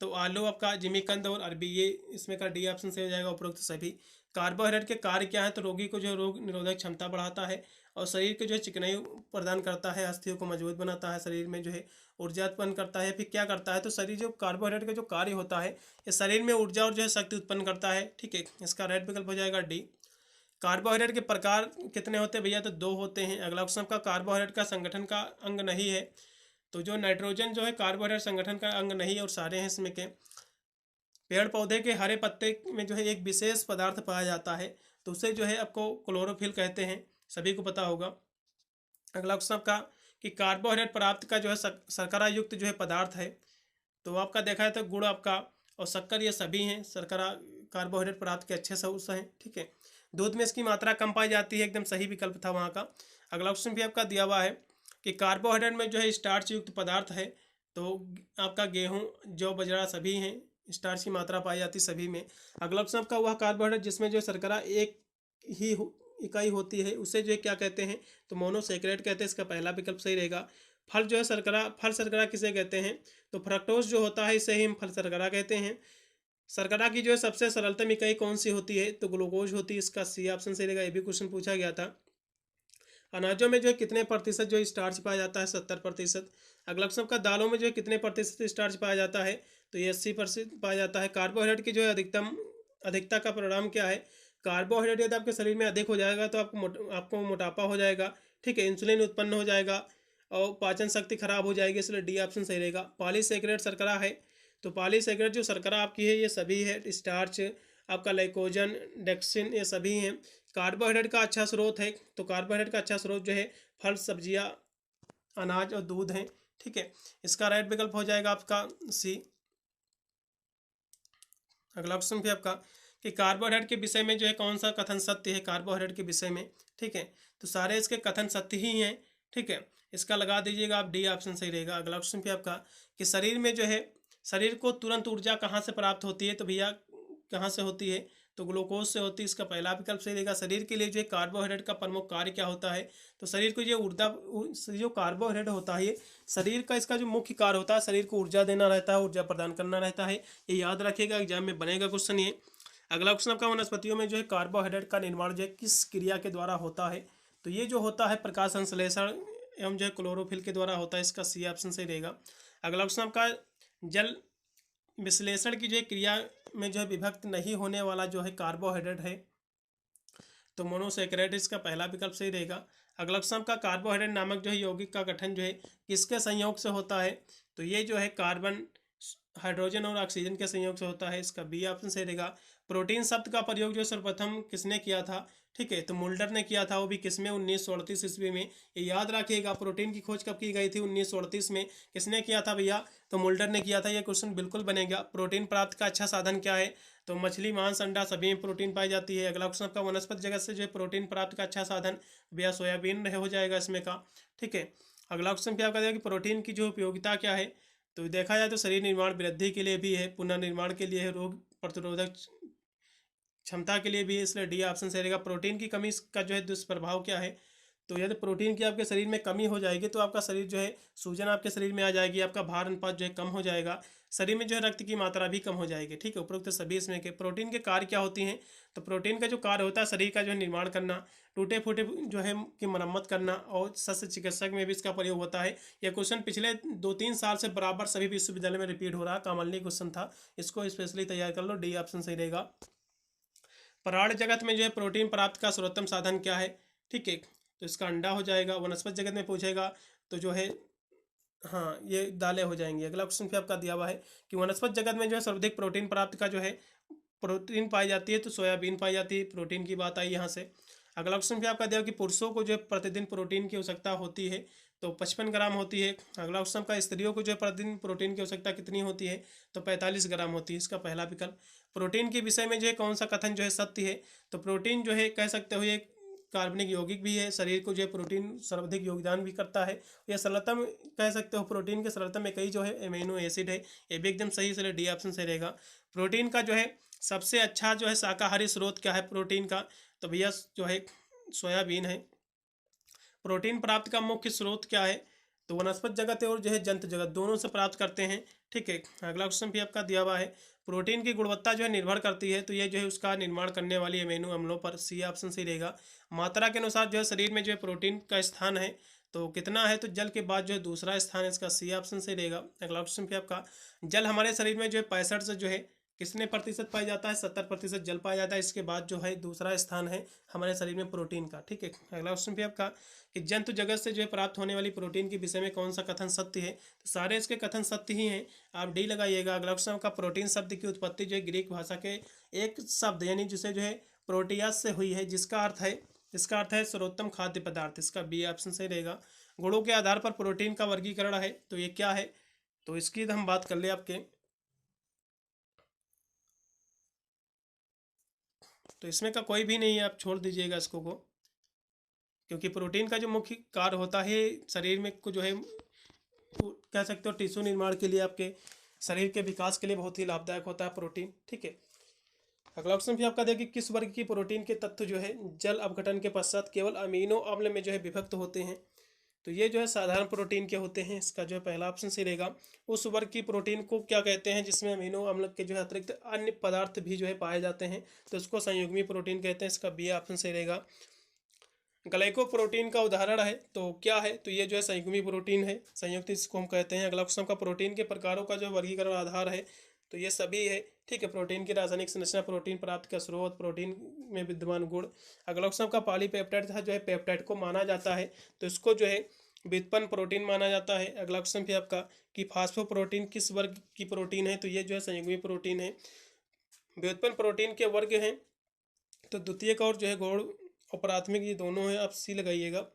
तो आलू, आपका जिमीकंद और अरबी, ये इसमें का डी ऑप्शन से हो जाएगा उपरोक्त सभी। कार्बोहाइड्रेट के कार्य क्या है, तो रोगी को जो रोग निरोधक क्षमता बढ़ाता है और शरीर को जो है चिकनाई प्रदान करता है, अस्थियों को मजबूत बनाता है, शरीर में जो है ऊर्जा उत्पन्न करता है। फिर क्या करता है, तो शरीर जो कार्बोहाइड्रेट का जो कार्य होता है ये शरीर में ऊर्जा और जो है शक्ति उत्पन्न करता है। ठीक है, इसका राइट विकल्प हो जाएगा डी। कार्बोहाइड्रेट के प्रकार कितने होते हैं भैया, तो 2 होते हैं। अगला ऑप्शन का कार्बोहाइड्रेट का संगठन का अंग नहीं है, तो जो नाइट्रोजन जो है कार्बोहाइड्रेट संगठन का अंग नहीं है, और सारे हैं इसमें के। पेड़ पौधे के हरे पत्ते में जो है एक विशेष पदार्थ पाया जाता है, तो उसे जो है आपको क्लोरोफिल कहते हैं, सभी को पता होगा। अगला ऑप्शन आपका कि कार्बोहाइड्रेट प्राप्त का जो है शर्करा युक्त जो है पदार्थ है, तो आपका देखा है तो गुड़ आपका और शक्कर ये सभी हैं शर्करा कार्बोहाइड्रेट प्राप्त के अच्छे सोर्स हैं। ठीक है, दूध में इसकी मात्रा कम पाई जाती है, एकदम सही विकल्प था वहाँ का। अगला ऑप्शन भी आपका दिया हुआ है कि कार्बोहाइड्रेट में जो है स्टार्च युक्त पदार्थ है, तो आपका गेहूँ, जौ, बाजरा सभी हैं, स्टार्च की मात्रा पाई जाती सभी में। अगला ऑप्शन आपका वह कार्बोहाइड्रेट जिसमें जो शर्करा एक ही इकाई होती है, उसे जो है क्या कहते हैं, तो मोनोसेकेराइड कहते हैं। इसका पहला विकल्प सही रहेगा। फल जो है शर्करा, फल शर्करा किसे कहते हैं, तो फ्रक्टोज जो होता है इसे ही हम फल शर्करा कहते हैं। शर्करा की जो है सबसे सरलतम इकाई कौन सी होती है, तो ग्लूकोज होती है। इसका सी ऑप्शन सही रहेगा। ये भी क्वेश्चन पूछा गया था। अनाजों में जो है कितने प्रतिशत जो स्टार्च पाया जाता है, 70%। अगला ऑप्शन का दालों में जो है कितने प्रतिशत स्टार्च पाया जाता है, तो ये 80% पाया जाता है। कार्बोहाइड्रेट की जो है अधिकता का परिणाम क्या है, कार्बोहाइड्रेट यदि आपके शरीर में अधिक हो जाएगा तो आपको मोटापा हो जाएगा, ठीक है, इंसुलिन उत्पन्न हो जाएगा और पाचन शक्ति खराब हो जाएगी, इसलिए डी ऑप्शन सही रहेगा। पॉलीसेकेरेट शर्करा है, तो पॉलीसेकेरेट जो शर्करा आपकी है ये सभी है, स्टार्च, आपका लाइकोजन, डेक्सिन, ये सभी हैं। कार्बोहाइड्रेट का अच्छा स्रोत है, तो कार्बोहाइड्रेट का अच्छा स्रोत जो है फल, सब्जियां, अनाज और दूध है, ठीक है। इसका राइट विकल्प हो जाएगा आपका सी। अगला ऑप्शन भी आपका कि कार्बोहाइड्रेट के विषय में जो है कौन सा कथन सत्य है कार्बोहाइड्रेट के विषय में, ठीक है, तो सारे इसके कथन सत्य ही हैं, ठीक है। इसका लगा दीजिएगा आप, डी ऑप्शन सही रहेगा। अगला ऑप्शन भी आपका कि शरीर में जो है, शरीर को तुरंत ऊर्जा कहाँ से प्राप्त होती है, तो भैया कहाँ से होती है, तो ग्लूकोज से होती है। इसका पहला विकल्प सही रहेगा। शरीर के लिए जो है कार्बोहाइड्रेट का प्रमुख कार्य क्या होता है, तो शरीर को जो ऊर्जा, जो कार्बोहाइड्रेट होता है ये शरीर का, इसका जो मुख्य कार्य होता है शरीर को ऊर्जा देना रहता है, ऊर्जा प्रदान करना रहता है। ये याद रखिएगा, एग्जाम में बनेगा क्वेश्चन ये। अगला क्वेश्चन आपका वनस्पतियों में जो है कार्बोहाइड्रेट का निर्माण जो है किस क्रिया के द्वारा होता है, तो ये जो होता है प्रकाश संश्लेषण एवं जो है क्लोरोफिल के द्वारा होता है। इसका सी ऑप्शन सही रहेगा। अगला क्वेश्चन आपका जल विश्लेषण की जो क्रिया में जो है विभक्त नहीं होने वाला जो है कार्बोहाइड्रेट है, तो मोनोसेकेराइड, इसका पहला विकल्प सही रहेगा। अगला क्वेश्चन का कार्बोहाइड्रेट नामक जो है यौगिक का गठन जो है किसके संयोग से होता है, तो ये जो है कार्बन, हाइड्रोजन और ऑक्सीजन के संयोग से होता है। इसका बी ऑप्शन सही रहेगा। प्रोटीन शब्द का प्रयोग जो सर्वप्रथम किसने किया था, ठीक है, तो मुल्डर ने किया था, वो भी किसमें, 1938 ईस्वी में। ये याद रखिएगा, प्रोटीन की खोज कब की गई थी, 1938 में। किसने किया था भैया, तो मुल्डर ने किया था। ये क्वेश्चन बिल्कुल बनेगा। प्रोटीन प्राप्त का अच्छा साधन क्या है, तो मछली, मांस, अंडा सभी में प्रोटीन पाई जाती है। अगला क्वेश्चन आपका वनस्पति जगत से जो है प्रोटीन प्राप्त का अच्छा साधन भैया सोयाबीन हो जाएगा इसमें का, ठीक है। अगला क्वेश्चन क्या कहता है कि प्रोटीन की जो उपयोगिता क्या है, तो देखा जाए तो शरीर निर्माण वृद्धि के लिए भी है, पुनर्निर्माण के लिए है, रोग प्रतिरोधक क्षमता के लिए भी है, इसलिए डी ऑप्शन सही रहेगा। प्रोटीन की कमी का जो है दुष्प्रभाव क्या है, तो यदि प्रोटीन की आपके शरीर में कमी हो जाएगी तो आपका शरीर जो है, सूजन आपके शरीर में आ जाएगी, आपका भार अनुपात जो है कम हो जाएगा, शरीर में जो है रक्त की मात्रा भी कम हो जाएगी, ठीक है। उपरोक्त सभी इसमें के प्रोटीन के कार्य क्या होती हैं, तो प्रोटीन का जो कार्य होता है शरीर का जो है निर्माण करना, टूटे फूटे जो है की मरम्मत करना, और शस्त्र चिकित्सक में भी इसका प्रयोग होता है। यह क्वेश्चन पिछले 2-3 साल से बराबर सभी विश्वविद्यालय में रिपीट हो रहा है, कॉमनली क्वेश्चन था, इसको स्पेशली तैयार कर लो, डी ऑप्शन सही रहेगा। पराण जगत में जो है प्रोटीन प्राप्त का सर्वोत्तम साधन क्या है, ठीक है, तो इसका अंडा हो जाएगा। वनस्पति जगत में पूछेगा तो जो है, हाँ, ये दालें हो जाएंगी। अगला क्वेश्चन भी आपका दिया हुआ है कि वनस्पति जगत में जो है सर्वाधिक प्रोटीन प्राप्त का जो है प्रोटीन पाई जाती है, तो सोयाबीन पाई जाती है, प्रोटीन की बात आई यहाँ से। अगला क्वेश्चन भी आपका दिया कि पुरुषों को जो है प्रतिदिन प्रोटीन की आवश्यकता होती है, तो 55 ग्राम होती है। अगला क्वेश्चन का स्त्रियों को जो है प्रतिदिन प्रोटीन की आवश्यकता कितनी होती है, तो 45 ग्राम होती है। इसका पहला विकल्प। प्रोटीन के विषय में जो है कौन सा कथन जो है सत्य है, तो प्रोटीन जो है कह सकते हो ये कार्बनिक यौगिक भी है, शरीर को जो है प्रोटीन सर्वाधिक योगदान भी करता है। यह सरलतम कह सकते हो, प्रोटीन के सरलतम एक ही जो है एमिनो एसिड है, ये भी एकदम सही, इसलिए डी ऑप्शन सही रहेगा। प्रोटीन का जो है सबसे अच्छा जो है शाकाहारी स्रोत क्या है प्रोटीन का, तो भैया जो है सोयाबीन है। प्रोटीन प्राप्त का मुख्य स्रोत क्या है, तो वनस्पति जगत और जो है जंतु जगत दोनों से प्राप्त करते हैं, ठीक है। अगला क्वेश्चन भी आपका दिया हुआ है, प्रोटीन की गुणवत्ता जो है निर्भर करती है, तो ये जो है उसका निर्माण करने वाली अमीनो अम्लों पर, सी ऑप्शन सही रहेगा। मात्रा के अनुसार जो है शरीर में जो है प्रोटीन का स्थान है, तो कितना है, तो जल के बाद जो है दूसरा स्थान है, इसका सी ऑप्शन सही रहेगा। अगला क्वेश्चन भी आपका जल हमारे शरीर में जो है 65 से जो है कितने प्रतिशत पाया जाता है, 70% जल पाया जाता है। इसके बाद जो है दूसरा स्थान है हमारे शरीर में प्रोटीन का, ठीक है। अगला क्वेश्चन भी आपका कि जंतु जगत से जो है प्राप्त होने वाली प्रोटीन के विषय में कौन सा कथन सत्य है, तो सारे इसके कथन सत्य ही हैं, आप डी लगाइएगा। अगला क्वेश्चन का प्रोटीन शब्द की उत्पत्ति जो है ग्रीक भाषा के एक शब्द यानी जिसे जो है प्रोटियास से हुई है, जिसका अर्थ है सर्वोत्तम खाद्य पदार्थ। इसका बी ऑप्शन सही रहेगा। गुणों के आधार पर प्रोटीन का वर्गीकरण है, तो ये क्या है, तो इसकी हम बात कर ले आपके, तो इसमें का कोई भी नहीं है, आप छोड़ दीजिएगा इसको को, क्योंकि प्रोटीन का जो मुख्य कार्य होता है शरीर में को जो है कह सकते हो टिश्यू निर्माण के लिए, आपके शरीर के विकास के लिए बहुत ही लाभदायक होता है प्रोटीन। ठीक है, अगला ऑप्शन भी आपका देखिए, किस वर्ग की प्रोटीन के तत्व जो है जल अपघटन के पश्चात केवल अमीनो अम्ल में जो है विभक्त होते हैं? तो ये जो है साधारण प्रोटीन के होते हैं, इसका जो है पहला ऑप्शन सही रहेगा। उस वर्ग की प्रोटीन को क्या कहते हैं जिसमें अमीनो अम्ल के जो है अतिरिक्त अन्य पदार्थ भी जो है पाए जाते हैं? तो इसको संयुग्मी प्रोटीन कहते हैं, इसका बी ऑप्शन सही रहेगा। ग्लाइकोप्रोटीन का उदाहरण है तो क्या है? तो ये जो है संयुग्मी प्रोटीन है, संयुक्त इसको हम कहते हैं। अगला ऑप्शन का प्रोटीन के प्रकारों का जो वर्गीकरण आधार है तो ये सभी है। ठीक है, प्रोटीन की रासायनिक संरचना, प्रोटीन प्राप्त का स्रोत, प्रोटीन में विद्यमान गुण। अगला ऑप्शन का पॉलीपेप्टाइड था जो है पेप्टाइड को माना जाता है तो इसको जो है व्युत्पन्न प्रोटीन माना जाता है। अगला ऑप्शन भी आपका कि फास्फोप्रोटीन किस वर्ग की प्रोटीन है? तो ये जो है संयुग्मी प्रोटीन है। व्युत्पन्न प्रोटीन के वर्ग हैं तो द्वितीयक और जो है गौण और प्राथमिक, ये दोनों है, आप सी लगाइएगा।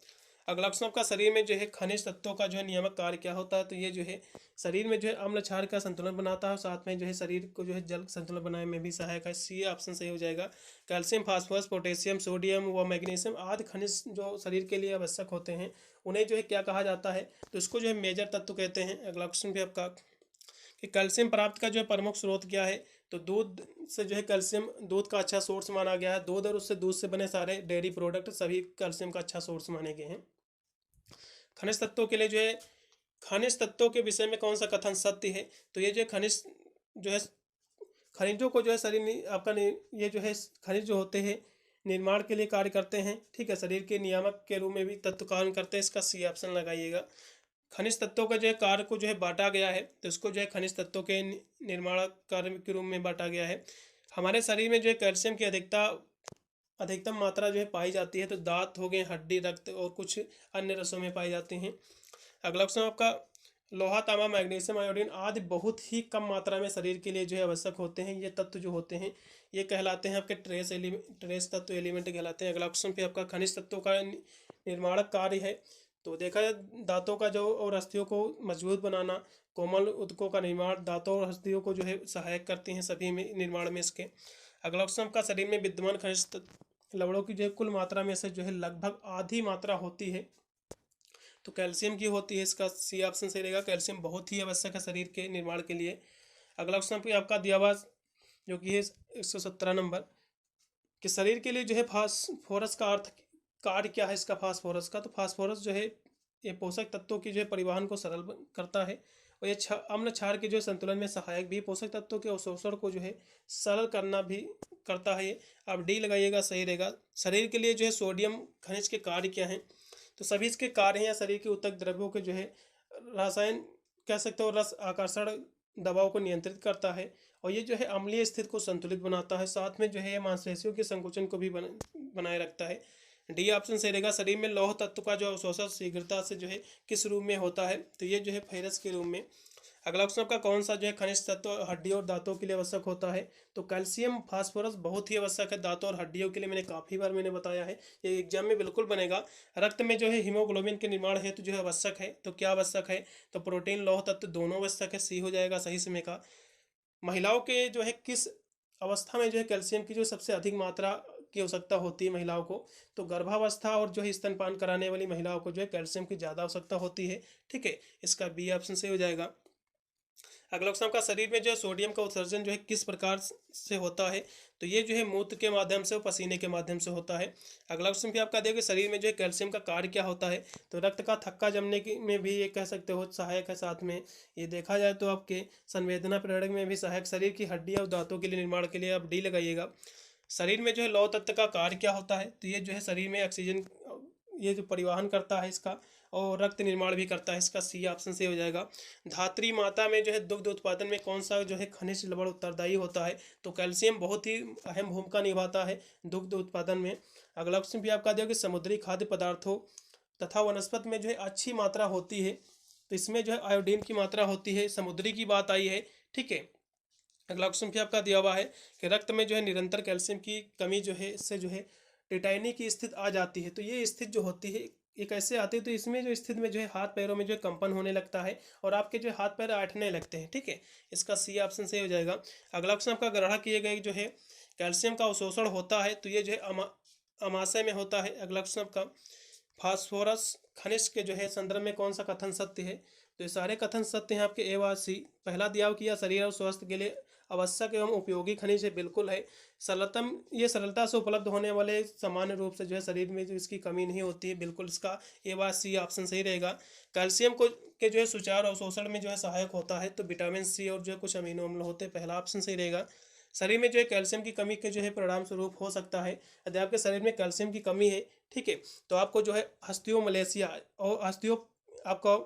अगला ऑप्शन आपका शरीर में जो है खनिज तत्वों का जो है नियामक कार्य क्या होता है? तो ये जो है शरीर में जो है अम्ल क्षार का संतुलन बनाता है और साथ में जो है शरीर को जो है जल संतुलन बनाने में भी सहायक है। सी ऑप्शन सही हो जाएगा। कैल्शियम, फास्फोरस, पोटेशियम, सोडियम व मैग्नीशियम आदि खनिज जो शरीर के लिए आवश्यक होते हैं उन्हें जो है क्या कहा जाता है? तो इसको जो है मेजर तत्व कहते हैं। अगला ऑप्शन भी आपका कि कैल्शियम प्राप्त का जो है प्रमुख स्रोत क्या है? तो दूध से जो है कैल्शियम, दूध का अच्छा सोर्स माना गया है। दूध और उससे दूध से बने सारे डेयरी प्रोडक्ट सभी कैल्शियम का अच्छा सोर्स माने गए हैं। खनिज तत्वों के लिए जो है, खनिज तत्वों के विषय में कौन सा कथन सत्य है? तो ये जो खनिज जो है खनिजों को जो है शरीर आपका ये जो है खनिज जो होते हैं निर्माण के लिए कार्य करते हैं। ठीक है, शरीर के नियामक के रूप में भी तत्व कार्य करते हैं, इसका सी ऑप्शन लगाइएगा। खनिज तत्वों का जो है कार्य को जो है बांटा गया है तो इसको जो है खनिज तत्वों के निर्माण कार्य के रूप में बांटा गया है। हमारे शरीर में जो है कैल्शियम की अधिकतम मात्रा जो है पाई जाती है तो दांत हो गए, हड्डी, रक्त और कुछ अन्य रसों में पाई जाती हैं। अगला ऑप्शन आपका लोहा, तांबा, मैग्नीशियम, आयोडीन आदि बहुत ही कम मात्रा में शरीर के लिए जो है आवश्यक होते हैं। ये तत्व जो होते हैं ये कहलाते हैं आपके ट्रेस तत्व, एलिमेंट कहलाते हैं। अगला ऑप्शन पे आपका खनिज तत्वों का निर्माणक कार्य है तो देखा जाए दांतों का जो और अस्थियों को मजबूत बनाना, कोमल ऊतकों का निर्माण, दांतों और अस्थियों को जो है सहायक करती हैं सभी में निर्माण में इसके। अगला ऑप्शन का शरीर में विद्यमान खनिज लवणों की जो है कुल मात्रा में से जो है लगभग आधी मात्रा होती है तो कैल्शियम की होती है, इसका सी ऑप्शन सही रहेगा। कैल्शियम बहुत ही आवश्यक है शरीर के निर्माण के लिए। अगला ऑप्शन पे आपका दिया हुआ जो कि है 117 नंबर कि शरीर के लिए जो है फास्फोरस का अर्थ कार्य क्या है इसका? फास्फोरस का, तो फास्फोरस जो है ये पोषक तत्वों की जो है परिवहन को सरल करता है और ये अम्ल क्षार के जो है संतुलन में सहायक भी, पोषक तत्वों के अवशोषण को जो है सरल करना भी करता है। आप डी लगाइएगा, सही रहेगा। शरीर के लिए जो है सोडियम खनिज के कार्य क्या हैं? तो सभी इसके कार्य हैं या शरीर के ऊतक द्रव्यों के जो है रसायन कह सकते हो रस आकर्षण दबाव को नियंत्रित करता है और ये जो है अम्लीय स्थिति को संतुलित बनाता है। साथ में जो है ये मांसपेशियों के संकुचन को भी बनाए रखता है। डी ऑप्शन सही रहेगा। शरीर में लौह तत्व का जो अवशोषण शीघ्रता से जो है किस रूप में होता है? तो ये जो है फेरस के रूप में। अगला ऑप्शन का कौन सा जो है खनिज तत्व हड्डियों और दांतों के लिए आवश्यक होता है? तो कैल्शियम, फास्फोरस बहुत ही आवश्यक है दांतों और हड्डियों के लिए, मैंने काफ़ी बार बताया है, ये एग्जाम में बिल्कुल बनेगा। रक्त में जो है हीमोग्लोबिन के निर्माण हेतु जो है आवश्यक है तो क्या आवश्यक है? तो प्रोटीन, लौह तत्व दोनों आवश्यक है, सी हो जाएगा सही समय का। महिलाओं के जो है किस अवस्था में जो है कैल्शियम की जो सबसे अधिक मात्रा की आवश्यकता होती है महिलाओं को? तो गर्भावस्था और जो है स्तनपान कराने वाली महिलाओं को जो है कैल्शियम की ज़्यादा आवश्यकता होती है। ठीक है, इसका बी ऑप्शन से हो जाएगा। अगला ऑप्शन का शरीर में जो है सोडियम का उत्सर्जन जो है किस प्रकार से होता है? तो ये जो है मूत्र के माध्यम से और पसीने के माध्यम से होता है। अगला ऑप्शन भी आपका देखिए शरीर में जो है कैल्शियम का कार्य क्या होता है? तो रक्त का थक्का जमने की में भी ये कह सकते हो सहायक है। साथ में ये देखा जाए तो आपके संवेदना प्रेरक में भी सहायक, शरीर की हड्डियाँ और दांतों के लिए निर्माण के लिए आप डी लगाइएगा। शरीर में जो है लौह तत्व का कार्य क्या होता है? तो ये जो है शरीर में ऑक्सीजन ये जो परिवहन करता है इसका और रक्त निर्माण भी करता है, इसका सी ऑप्शन से हो जाएगा। धात्री माता में जो है दुग्ध उत्पादन में कौन सा जो है खनिज लवण उत्तरदायी होता है? तो कैल्शियम बहुत ही अहम भूमिका निभाता है दुग्ध उत्पादन में। अगला ऑप्शन भी आपका दिया कि समुद्री खाद्य पदार्थों तथा वनस्पति में जो है अच्छी मात्रा होती है तो इसमें जो है आयोडीन की मात्रा होती है, समुद्री की बात आई है। ठीक है, अगला ऑप्शन भी आपका दिया हुआ है कि रक्त में जो है निरंतर कैल्शियम की कमी जो है इससे जो है टिटाइनी की स्थिति आ जाती है। तो ये स्थिति जो होती है ये कैसे आती है? तो इसमें जो स्थिति में जो है हाथ पैरों में जो है कंपन होने लगता है और आपके जो हाथ पैर ऐंठने लगते हैं। ठीक है, इसका सी ऑप्शन से हो जाएगा। अगला ऑप्शन आपका ग्रहण किए गए जो है कैल्शियम का अवशोषण होता है तो ये जो है अमाशय में होता है। अगला ऑप्शन आपका फास्फोरस खनिज के जो है संदर्भ में कौन सा कथन सत्य है? तो ये सारे कथन सत्य हैं आपके ए व सी। पहला दिया हुआ कि यह शरीर और स्वास्थ्य के लिए आवश्यक एवं उपयोगी खनिज है, बिल्कुल है। सरलतम, ये सरलता से उपलब्ध होने वाले सामान्य रूप से जो है शरीर में जो इसकी कमी नहीं होती है, बिल्कुल इसका ए व सी ऑप्शन सही रहेगा। कैल्शियम को के जो है सुचारू अवशोषण में जो है सहायक होता है, तो विटामिन सी और जो है कुछ अमीनो अम्ल होते हैं, पहला ऑप्शन सही रहेगा। शरीर में जो है कैल्शियम की कमी के जो है परिणाम स्वरूप हो सकता है। यदि आपके शरीर में कैल्शियम की कमी है, ठीक है, तो आपको जो है ऑस्टियोमलेशिया और आपका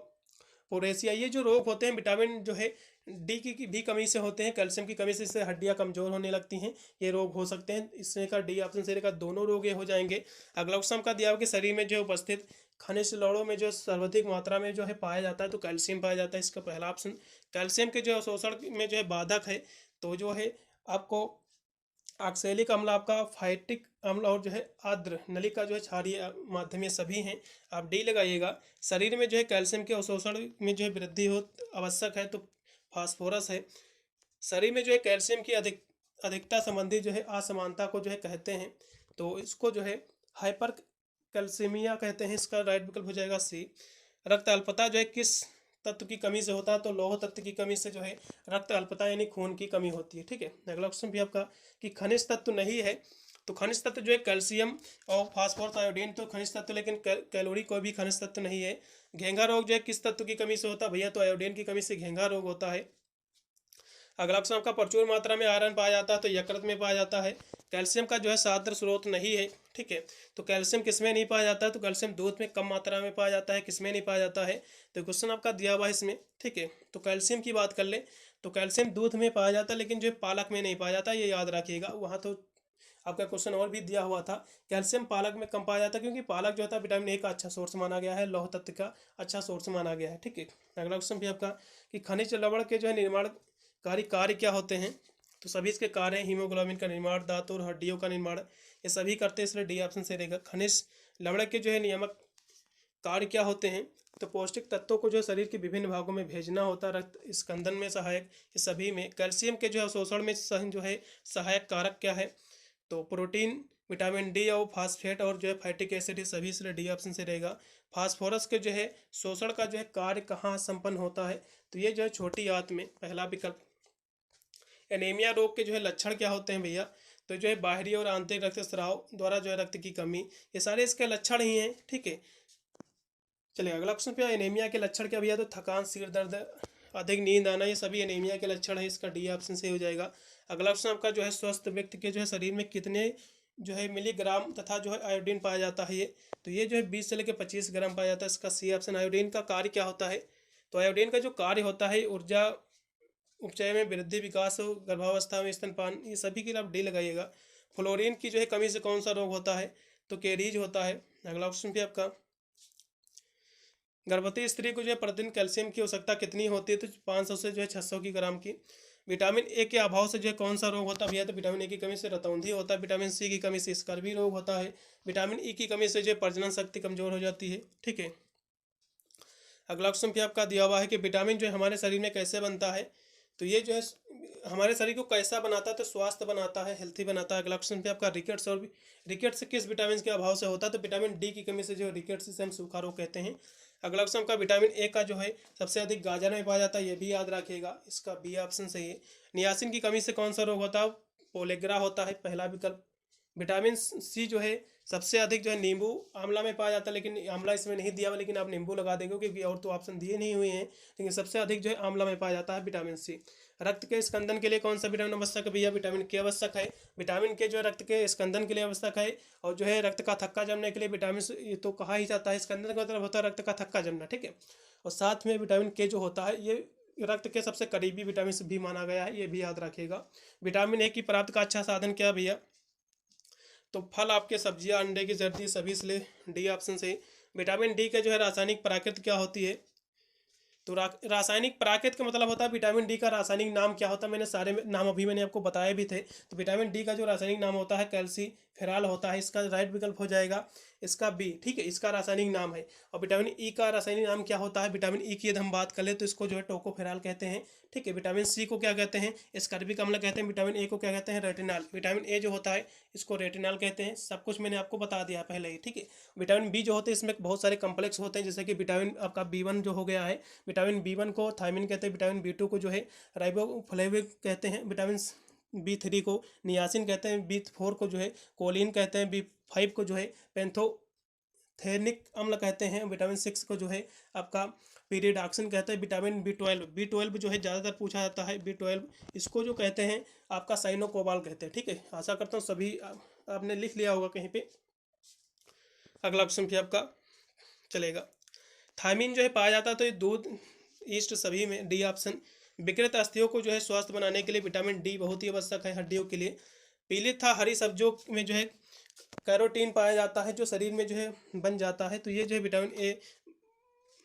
पोरेसिया, ये जो रोग होते हैं विटामिन जो है डी की भी कमी से होते हैं, कैल्शियम की कमी से इससे हड्डियां कमजोर होने लगती हैं, ये रोग हो सकते हैं। इसमें का डी ऑप्शन सही रहेगा, दोनों रोग ये हो जाएंगे। अगला ऑप्शन का दिया कि शरीर में जो उपस्थित खनिज लवणों में जो सर्वाधिक मात्रा में जो है पाया जाता है, तो कैल्शियम पाया जाता है, इसका पहला ऑप्शन। कैल्शियम के जो अवशोषण में जो है बाधक है, तो जो है आपको ऑक्सैलिक अम्ल, आपका फाइटिक अम्ल और जो है आर्द्र नलिका जो है क्षारीय माध्यम, ये सभी हैं, आप डी लगाइएगा। शरीर में जो है कैल्शियम के अवशोषण में जो है वृद्धि हो आवश्यक है, तो फास्फोरस है। शरीर में जो है कैल्शियम की अधिकता संबंधी जो है असमानता को जो है कहते हैं, तो इसको जो है हाइपर कैल्सीमिया कहते हैं, इसका राइट विकल्प हो जाएगा सी। रक्त अल्पता जो है किस तत्व की कमी से होता है, तो लौह तत्व की कमी से जो है रक्त अल्पता यानी खून की कमी होती है, ठीक है। अगला क्वेश्चन भी आपका कि खनिज तत्व नहीं है, तो खनिज तत्व जो है कैल्शियम और फास्फोरस आयोडीन तो खनिज तत्व, लेकिन कैलोरी कोई भी खनिज तत्व नहीं है। घेंघा रोग जो है किस तत्व की कमी से होता है भैया, तो आयोडीन की कमी से घेंघा रोग होता है। अगला क्वेश्चन आपका प्रचुर मात्रा में आयरन पाया जाता है, तो यकृत में पाया जाता है। कैल्शियम का जो है साधारण स्रोत नहीं है, ठीक है, तो कैल्शियम किसमें नहीं पाया जाता है, तो कैल्शियम दूध में कम मात्रा में पाया जाता है, किसमें नहीं पाया जाता है, तो क्वेश्चन आपका दिया हुआ है इसमें, ठीक है। तो कैल्शियम की बात कर ले, तो कैल्शियम दूध में पाया जाता है, लेकिन जो पालक में नहीं पाया जाता, ये याद रखिएगा। वहाँ तो आपका क्वेश्चन और भी दिया हुआ था, कैल्शियम पालक में कम पाया जाता है, क्योंकि पालक जो होता है विटामिन ए का अच्छा सोर्स माना गया है, लौह तत्व का अच्छा सोर्स माना गया है, ठीक है। अगला क्वेश्चन भी आपका कि खनिज लवण के जो है निर्माण कार्य क्या होते हैं, तो सभी इसके कार्य हैं हीमोग्लोबिन का निर्माण, दांत और हड्डियों का निर्माण, ये सभी करते हैं, इसलिए डी ऑप्शन से रहेगा। खनिज लवण के जो है नियामक कार्य क्या होते हैं, तो पौष्टिक तत्वों को जो शरीर के विभिन्न भागों में भेजना होता है, रक्त स्कंदन में सहायक, ये सभी में। कैल्शियम के जो है अवशोषण में जो है सहायक कारक क्या है, तो प्रोटीन, विटामिन डी और फास्फेट और जो है फैटिक एसिड, ये सभी, इसलिए डी ऑप्शन से रहेगा। फास्फोरस के जो है शोषण का जो है कार्य कहाँ संपन्न होता है, तो ये जो है छोटी आंत में, पहला विकल्प। एनीमिया रोग के जो है लक्षण क्या होते हैं भैया, तो जो है बाहरी और आंतरिक रक्तस्राव द्वारा जो है रक्त की कमी, ये सारे इसके लक्षण ही हैं, ठीक है। चलिए अगला क्वेश्चन पे, एनीमिया के लक्षण क्या भैया, तो थकान, सिर दर्द, अधिक नींद आना, ये सभी एनीमिया के लक्षण है, इसका डी ऑप्शन से हो जाएगा। अगला क्वेश्चन आपका जो है स्वस्थ व्यक्ति के जो है शरीर में कितने जो है मिलीग्राम तथा जो है आयोडीन पाया जाता है, ये तो ये जो है 20 से लेकर 25 ग्राम पाया जाता है, इसका सी ऑप्शन। आयोडीन का कार्य क्या होता है, तो आयोडीन का जो कार्य होता है ऊर्जा उपचय में वृद्धि, विकास, गर्भावस्था में स्तनपान, ये सभी के लिए आप डी लगाइएगा। फ्लोरीन की जो है कमी से कौन सा रोग होता है, तो केरीज होता है। अगला ऑप्शन भी आपका गर्भवती स्त्री को जो है प्रतिदिन कैल्शियम की आवश्यकता कितनी होती है, तो 500 से जो है 600 की ग्राम की। विटामिन ए के अभाव से जो है कौन सा रोग होता है भैया, तो विटामिन ए की कमी से रतौंधी होता है। विटामिन सी की कमी से स्कर्वी रोग होता है। विटामिन ई की कमी से जो है प्रजनन शक्ति कमजोर हो जाती है, ठीक है। अगला क्वेश्चन भी आपका दिया हुआ है कि विटामिन जो है हमारे शरीर में कैसे बनता है, तो ये जो है हमारे शरीर को कैसा बनाता है, तो स्वास्थ्य बनाता है, हेल्थी बनाता है। अगला क्वेश्चन पे आपका रिकेट्स, और रिकेट्स किस विटामिन के अभाव से होता है, तो विटामिन डी की कमी से जो रिकेट्स, से हम सूखा रोग कहते हैं। अगला क्वेश्चन का विटामिन ए का जो है सबसे अधिक गाजर में पाया जाता है, ये भी याद रखिएगा, इसका बी ऑप्शन सही है। नियासिन की कमी से कौन सा रोग होता है, पोलेग्रा होता है, पहला विकल्प। विटामिन सी जो है सबसे अधिक जो है नींबू आंवला में पाया जाता है, लेकिन आंवला इसमें नहीं दिया हुआ, लेकिन आप नींबू लगा देंगे क्योंकि और तो ऑप्शन दिए नहीं हुए हैं, लेकिन सबसे अधिक जो है आंवला में पाया जाता है विटामिन सी। रक्त के स्कंदन के लिए कौन सा विटामिन आवश्यक है भैया, विटामिन के आवश्यक है। विटामिन के जो है रक्त के स्कंदन के लिए आवश्यक है, और जो है रक्त का थक्का जमने के लिए विटामिन, ये तो कहा ही जाता है, स्कंदन का मतलब होता है रक्त का थक्का जमना, ठीक है। और साथ में विटामिन के जो होता है ये रक्त के सबसे करीबी विटामिन से भी माना गया है, ये भी याद रखिएगा। विटामिन ए की प्राप्त का अच्छा साधन क्या है भैया, तो फल, आपके सब्जियां, अंडे की जर्दी, सभी, इसलिए डी ऑप्शन से। विटामिन डी का जो है रासायनिक प्राकृत क्या होती है, तो रासायनिक प्राकृत का मतलब होता है विटामिन डी का रासायनिक नाम क्या होता है, मैंने सारे नाम अभी मैंने आपको बताए भी थे। तो विटामिन डी का जो रासायनिक नाम होता है कैल्सीफेरॉल होता है, इसका राइट विकल्प हो जाएगा। इसका बी, ठीक है, इसका रासायनिक नाम है। और विटामिन ई का रासायनिक नाम क्या होता है? विटामिन ई की यदि हम बात करें तो इसको जो है टोकोफेरॉल कहते हैं, ठीक है। विटामिन सी को क्या कहते हैं? एस्कॉर्बिक अम्ल कहते हैं। विटामिन ए को क्या कहते हैं? रेटिनॉल। विटामिन ए जो होता है इसको रेटिनॉल कहते हैं। सब कुछ मैंने आपको बता दिया पहले ही, ठीक है। विटामिन बी जो होते हैं इसमें बहुत सारे कॉम्प्लेक्स होते हैं, जैसे कि विटामिन आपका बी1 जो हो गया है, विटामिन बी1 को थायमिन कहते हैं, विटामिन बी2 को जो है राइबोफ्लेविक कहते हैं, विटामिन बी3 को नियासिन कहते हैं, बी4 को जो है कोलिन कहते हैं, बी5 को जो है पैंथोथेनिक अम्ल कहते हैं, विटामिन 6 को जो है आपका पीरियडाक्सिन कहते हैं। विटामिन बी12 जो है ज़्यादातर पूछा जाता है, बी12 इसको जो कहते हैं आपका साइनोकोबाल कहते हैं, ठीक है। आशा करता हूँ सभी आपने लिख लिया होगा कहीं पे। अगला ऑप्शन भी आपका चलेगा। थायमिन जो है पाया जाता है तो ये दूध, ईस्ट सभी में, डी ऑप्शन। विकृत अस्थियों को जो है स्वस्थ बनाने के लिए विटामिन डी बहुत ही आवश्यक है हड्डियों के लिए। पीले तथा हरी सब्जियों में जो है कैरोटीन पाया जाता है जो शरीर में जो है बन जाता है, तो ये जो है विटामिन ए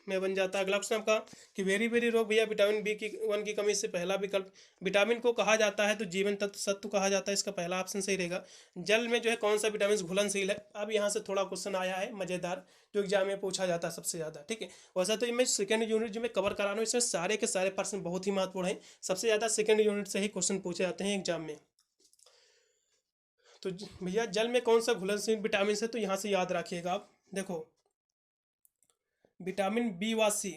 में बन जाता है। अगला ऑप्शन आपका कि वेरी वेरी रोग भैया विटामिन बी1 की कमी से पहला विकल्प। विटामिन को कहा जाता है तो जीवन तत्व सत्व कहा जाता है, इसका पहला ऑप्शन सही रहेगा। जल में जो है कौन सा विटामिन घुलनशील है? अब यहाँ से थोड़ा क्वेश्चन आया है मजेदार, जो एग्जाम में पूछा जाता है सबसे ज़्यादा, ठीक है। वैसा तो मैं सेकंड यूनिट जो मैं कवर करा रहा हूँ इसमें सारे के सारे प्रश्न बहुत ही महत्वपूर्ण हैं, सबसे ज़्यादा सेकंड यूनिट से ही क्वेश्चन पूछे जाते हैं एग्जाम में। तो भैया जल में कौन सा घुलनशील विटामिन है? तो यहाँ से याद रखिएगा आप, देखो विटामिन बी व सी,